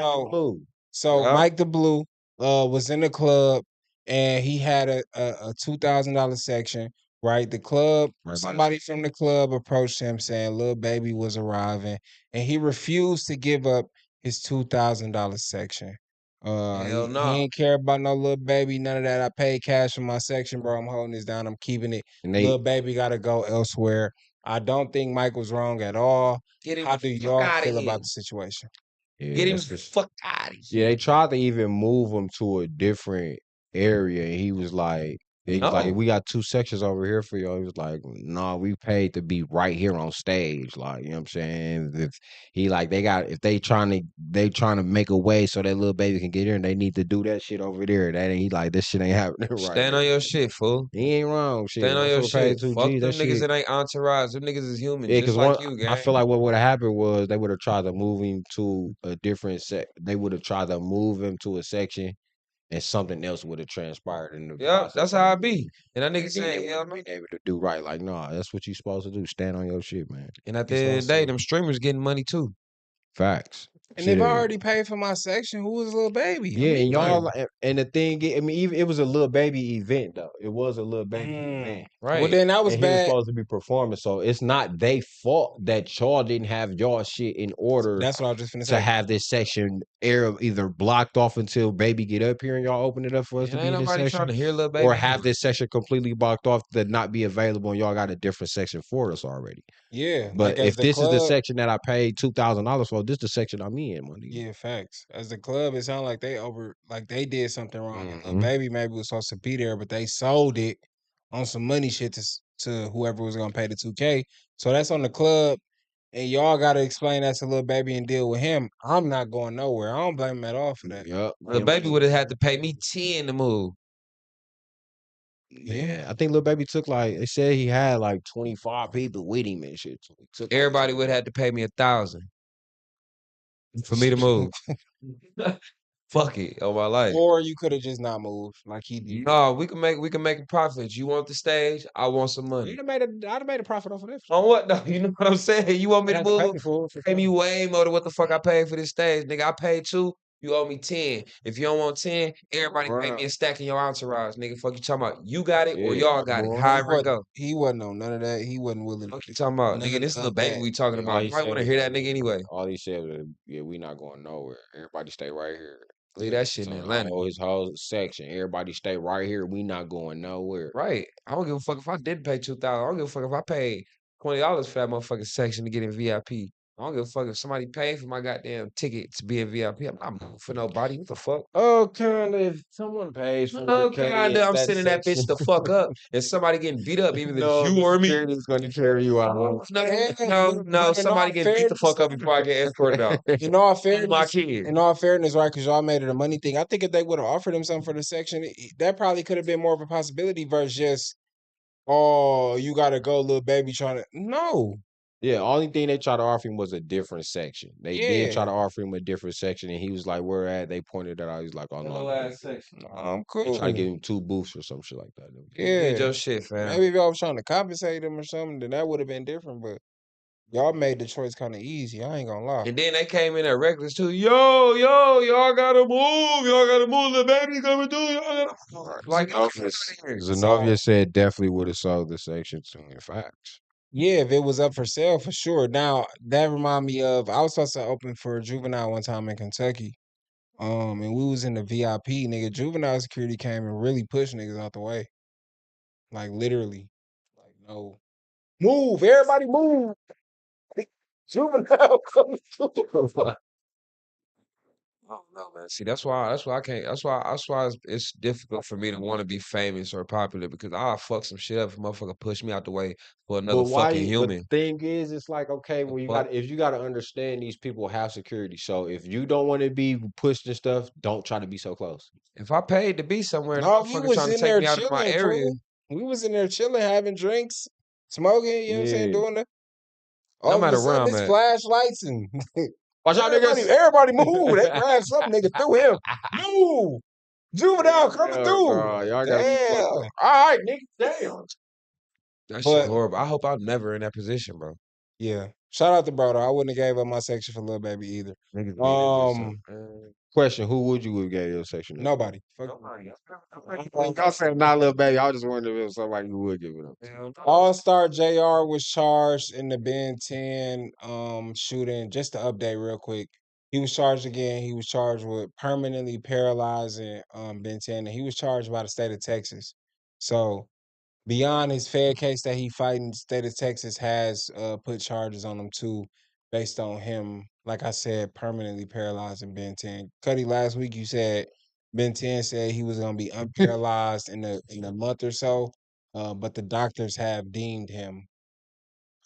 So Yeah. Mike the Blue was in the club and he had a $2,000 section, right? The club, Right by somebody from the club approached him saying Lil Baby was arriving, and he refused to give up his $2,000 section. Hell He no. ain't care about no Lil Baby, none of that. I paid cash for my section, bro. I'm holding this down. I'm keeping it. And Lil Baby got to go elsewhere. I don't think Mike was wrong at all. Get him How the do fuck y'all outta feel here. about the situation? yeah, Get him that's the just- fuck out of Yeah, here. they tried to even move him to a different area, and he was like, No. we got 2 sections over here for y'all. He was like, nah, we paid to be right here on stage. Like, you know what I'm saying? If he like if they trying to make a way so that Lil Baby can get here and they need to do that shit over there. That ain't he like this shit ain't happening right. Stand on your shit, fool. He ain't wrong. Shit. Stand on your Motherfucker paid shit. 2 Fuck G's, them that niggas shit. that ain't entourage. Them niggas is human, Yeah, just because like you, gang. I feel like what would have happened was they would have tried to move him to a different They would have tried to move him to a section, and something else would have transpired in the Yeah, process. that's how I be. And that nigga They saying, hell no. wouldn't been able to do right. Like, nah, that's what you supposed to do. Stand on your shit, man. And at the That's end what of the I'm day, saying. them streamers getting money too. Facts. And they've Shit. already paid for my section. Who was Lil Baby? Yeah, and y'all, Right. and the thing, I mean, even it was a Lil Baby event though. It was a Lil Baby event, Well, Right. then that was and he was bad. supposed to be performing. So it's not they fault that y'all didn't have y'all shit in order That's what I was just finna to say. have this section either blocked off until Baby get up here and y'all open it up for us to And be ain't in this nobody section, trying to hear Lil or Baby. have this section completely blocked off to not be available, and y'all got a different section for us already. Yeah, But like as if the this is the club, section that I paid $2,000 for, this is the section I'm in, my nigga. yeah, facts. As the club, it sounded like they did something wrong. And Lil Mhm. Baby maybe was supposed to be there, but they sold it on some money shit to whoever was gonna pay the 2K. So that's on the club, and y'all got to explain that to Lil Baby and deal with him. I'm not going nowhere. I don't blame him at all for that. Yup. Lil Baby would have had to pay me 10 to move. Yeah, I think Lil Baby took like they said he had like 25 people with him and shit. So he took like Everybody would have had to pay me 1,000 for me to move. Fuck it, on my life. Or you could have just not moved like he did. No, we can make a profit. You want the stage? I want some money. I'd have made a profit off of that. On what? No, you know what I'm saying? You want me They'd to have to pay move? me for it, for Pay me sure. way more than what the fuck I paid for this stage, nigga. I paid 2. You owe me 10. If you don't want 10, everybody pay me a stack in your entourage, nigga. Fuck you talking about? You got it or Yeah, y'all got it? boy. However it go. He wasn't on none of that. He wasn't willing to Fuck you do talking about, nigga? none This little of baby that. we talking Yeah, about. Nobody want to hear that nigga anyway. all he said was, "Yeah, we not going nowhere. Everybody stay right here." Leave that shit in So Atlanta. his whole section, everybody stay right here. We not going nowhere. Right. I don't give a fuck if I didn't pay 2,000. I don't give a fuck if I paid $20 for that motherfucking section to get in VIP. I don't give a fuck if somebody paid for my goddamn ticket to be in VIP. I'm not moving for nobody. What the fuck? Oh, kind of. If someone pays for Oh, the kinda. I'm sending that bitch the fuck up. And somebody getting beat up, either No, you or me. security is going to carry you out. No. Somebody get beat the fuck up before I get escorted out. In all My fairness, kid. right? Because y'all made it a money thing. I think if they would have offered him something for the section, that probably could have been more of a possibility versus just, oh, you got to go, Lil Baby, trying to. No. Yeah, only thing they tried to offer him was a different section. They did try Yeah. to offer him a different section, and he was like, "Where at?" They pointed that out. He's like, "Oh Hello, no, ass section. I'm they cool. try to give him 2 booths or some shit like that." You did Yeah. your shit, fam. Maybe if y'all was trying to compensate him or something, then that would have been different. But y'all made the choice kind of easy. I ain't gonna lie. And then they came in at reckless too. Yo, y'all gotta move. Y'all gotta move. The baby coming through. Y'all gotta like Zenobia said definitely would have sold the section to him. Facts. Yeah, if it was up for sale, for sure. Now that remind me of I was supposed to open for Juvenile one time in Kentucky. And we was in the VIP, nigga. Juvenile security came and really pushed niggas out the way. Like literally. Like, no. Move, everybody move. Juvenile coming through. I don't know, man. See, that's why I can't. That's why it's difficult for me to want to be famous or popular because I'll fuck some shit up if a motherfucker push me out the way for another But why? fucking But human. the thing is, it's like okay, The when fuck? if you got to understand these people have security. So if you don't want to be pushed and stuff, don't try to be so close. If I paid to be somewhere and a No, we motherfucker was trying to in take there me out of my chilling, area, fool. We was in there chilling, having drinks, smoking, you know what I'm saying, Yeah. doing the no all of a matter where sudden I'm it's at. flashlights and Watch out, niggas. everybody move. They grabbed some nigga through him. Move. Juvenile coming Hell through. no, y'all gotta be Damn. fucking- All right, nigga. Damn. That shit But horrible. I hope I'm never in that position, bro. yeah. Shout out to bro though. I wouldn't have gave up my section for Lil Baby either. Niggas being in this Question: who would you have gave your section to? Nobody. Fuck. When y'all saying not little baby, I was just wondering if it was somebody you would give it up. Allstar Jr. was charged in the Ben 10 shooting. Just to update real quick. He was charged again. He was charged with permanently paralyzing Ben 10. And he was charged by the state of Texas. So beyond his Fed case that he fighting, the state of Texas has put charges on him too, based on him, like I said, permanently paralyzing Ben 10. Cuddy, last week you said Ben 10 said he was gonna be unparalyzed in a month or so, but the doctors have deemed him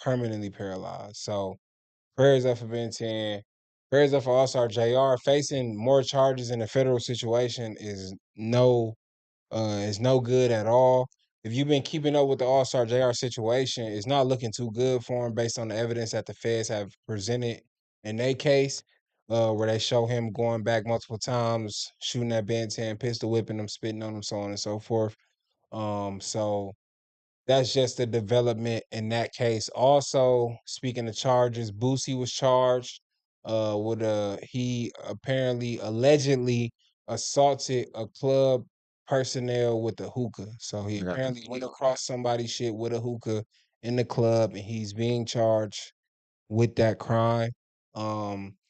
permanently paralyzed. So prayers up for Ben 10. Prayers up for All-Star JR. Facing more charges in a federal situation is no good at all. If you've been keeping up with the All-Star JR situation, it's not looking too good for him based on the evidence that the feds have presented in their case, where they show him going back multiple times, shooting at Ben 10, pistol whipping him, spitting on him, so on and so forth. So that's just a development in that case. Also, speaking of charges, Boosie was charged. he apparently allegedly assaulted a club personnel with a hookah. So he apparently went across somebody's shit with a hookah in the club, and he's being charged with that crime.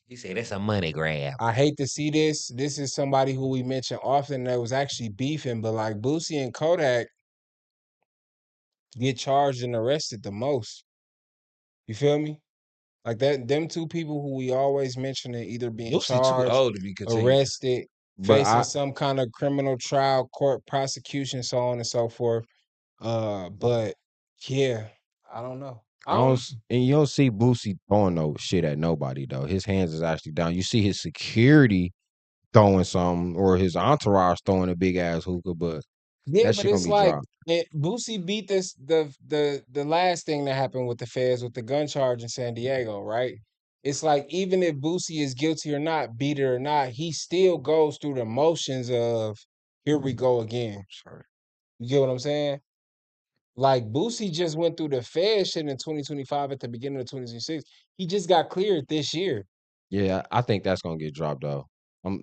He said that's a money grab. I hate to see this. This is somebody who we mention often that was actually beefing, but like Boosie and Kodak get charged and arrested the most. You feel me? Like that, them two people who we always mention are either being Boosie too charged, old to be continued. arrested, But facing I some kind of criminal trial, court prosecution, so on and so forth. But yeah, I don't know. and you don't see Boosie throwing no shit at nobody though. His hands is actually down. You see his security throwing some, or his entourage throwing a big ass hookah, but Yeah, that but shit gonna it's be like dropped. Boosie beat this the last thing that happened with the feds with the gun charge in San Diego, right? It's like even if Boosie is guilty or not, beat it or not, he still goes through the motions of here we go again. Sorry. You get what I'm saying? Like Boosie just went through the Fed shit in 2025 at the beginning of 2026. He just got cleared this year. Yeah, I think that's gonna get dropped though.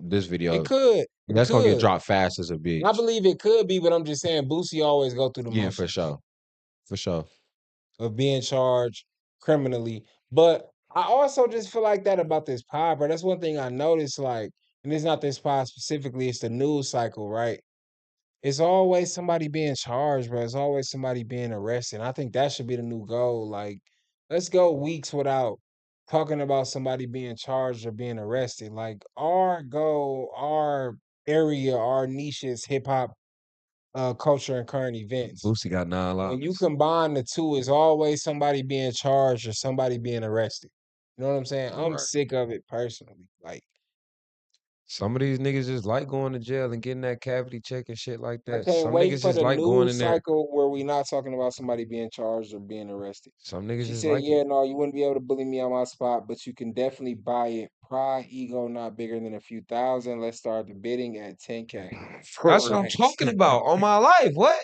This video, It could. It that's gonna get could. dropped fast as a bitch. I believe it could be, but I'm just saying Boosie always go through the Yeah, motions. for sure. For sure. Of being charged criminally. But I also just feel like that about this pod, bro. That's one thing I noticed, like, and it's not this pod specifically, it's the news cycle, right? It's always somebody being charged, bro. It's always somebody being arrested. And I think that should be the new goal. Like, let's go weeks without talking about somebody being charged or being arrested. Like, our goal, our area, our niche is hip hop culture and current events. Boosie got 9 When you lives. combine the two, it's always somebody being charged or somebody being arrested. You know what I'm saying? I'm Right. sick of it personally. Like, Some of these niggas just like going to jail and getting that cavity check and shit like I that. can't Some wait niggas for just the like going news in there. cycle where we not talking about somebody being charged or being arrested. Some niggas She just said, like "Yeah, it. no, you wouldn't be able to bully me on my spot, but you can definitely buy it. Pride, ego, not bigger than a few thousand. Let's start the bidding at 10K." That's what I'm talking about. On my life. What?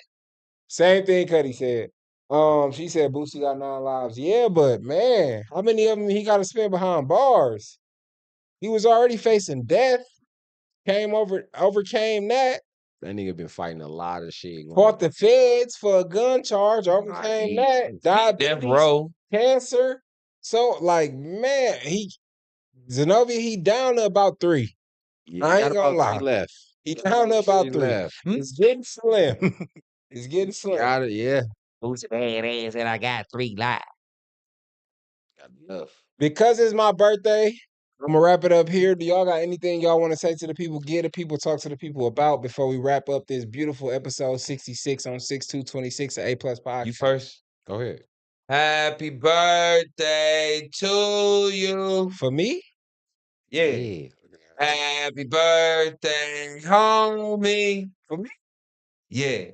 Same thing Cuddy said. She said Boosie got 9 lives. Yeah, but man, how many of them he got to spend behind bars? He was already facing death. Overcame that. That nigga been fighting a lot of shit. Fought the feds for a gun charge. Overcame that. Death Diabetes, row. cancer. So like, man, Zenobia, he down to about 3. Yeah, I he ain't got gonna about 3 lie. left. He down to about 3 3. left. It's getting slim. It's getting slim. Got it, yeah. Boosie badass and I got 3 lives. Got enough. Because it's my birthday, I'm gonna wrap it up here. Do y'all got anything y'all want to say to the people? Give the people, talk to the people about before we wrap up this beautiful episode 66 on 6/2/26 of A Plus Podcast. You first. Go ahead. Happy birthday to you. For me? Yeah. Yeah. Happy birthday, homie. For me? Yeah.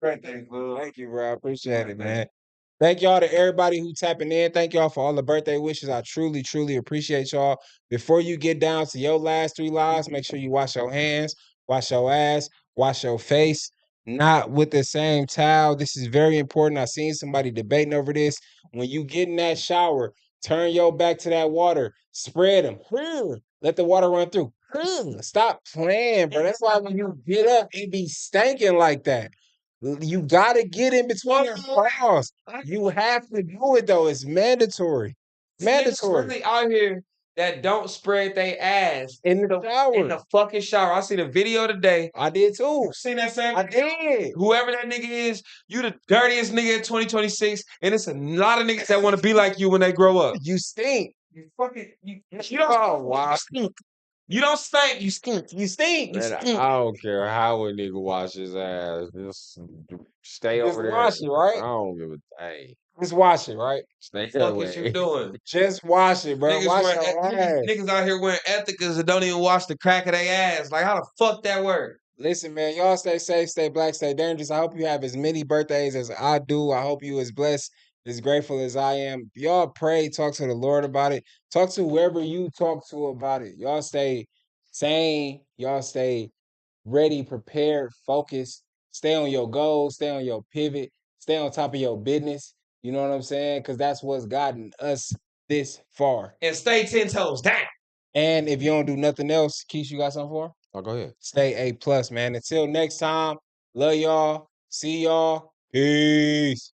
Birthday, fool. Thank you, bro. I appreciate it, man. Thank y'all to everybody who tapping in. Thank y'all for all the birthday wishes. I truly, truly appreciate y'all. Before you get down to your last 3 lives, make sure you wash your hands, wash your ass, wash your face. Not with the same towel. This is very important. I seen somebody debating over this. When you get in that shower, turn your back to that water. Spread them. Let the water run through. Stop playing, bro. That's why when you get up, it be stinking like that. You gotta get in between your paws. You have to do it though. It's mandatory. Niggas Mandatory. really out here that don't spread their ass In the in shower. the fucking shower. I seen a video today. I did too. Seen that same? I did. Whoever that nigga is, you the dirtiest nigga in 2026, and it's a lot of niggas that want to be like you when they grow up. You stink. You fucking you don't wow. you stink. You don't stink. You stink. You stink. You Man, stink. I don't care how a nigga wash his ass. Just stay Just over there. wash it, right? I don't give a thing. Just wash it, right? Stay What that the fuck is you way. doing? Just wash it, bro. Niggas, Wash wearing, your ass. niggas out here wearing ethicas that don't even wash the crack of their ass. Like, how the fuck that work? Listen, man, y'all stay safe, stay black, stay dangerous. I hope you have as many birthdays as I do. I hope you as blessed, as grateful as I am. Y'all pray, talk to the Lord about it. Talk to whoever you talk to about it. Y'all stay sane. Y'all stay ready, prepared, focused. Stay on your goals, stay on your pivot, stay on top of your business. You know what I'm saying? Because that's what's gotten us this far. And stay 10 toes down. And if you don't do nothing else, Keisha, you got something for? Oh, go ahead. Stay A+, man. Until next time, love y'all. See y'all. Peace.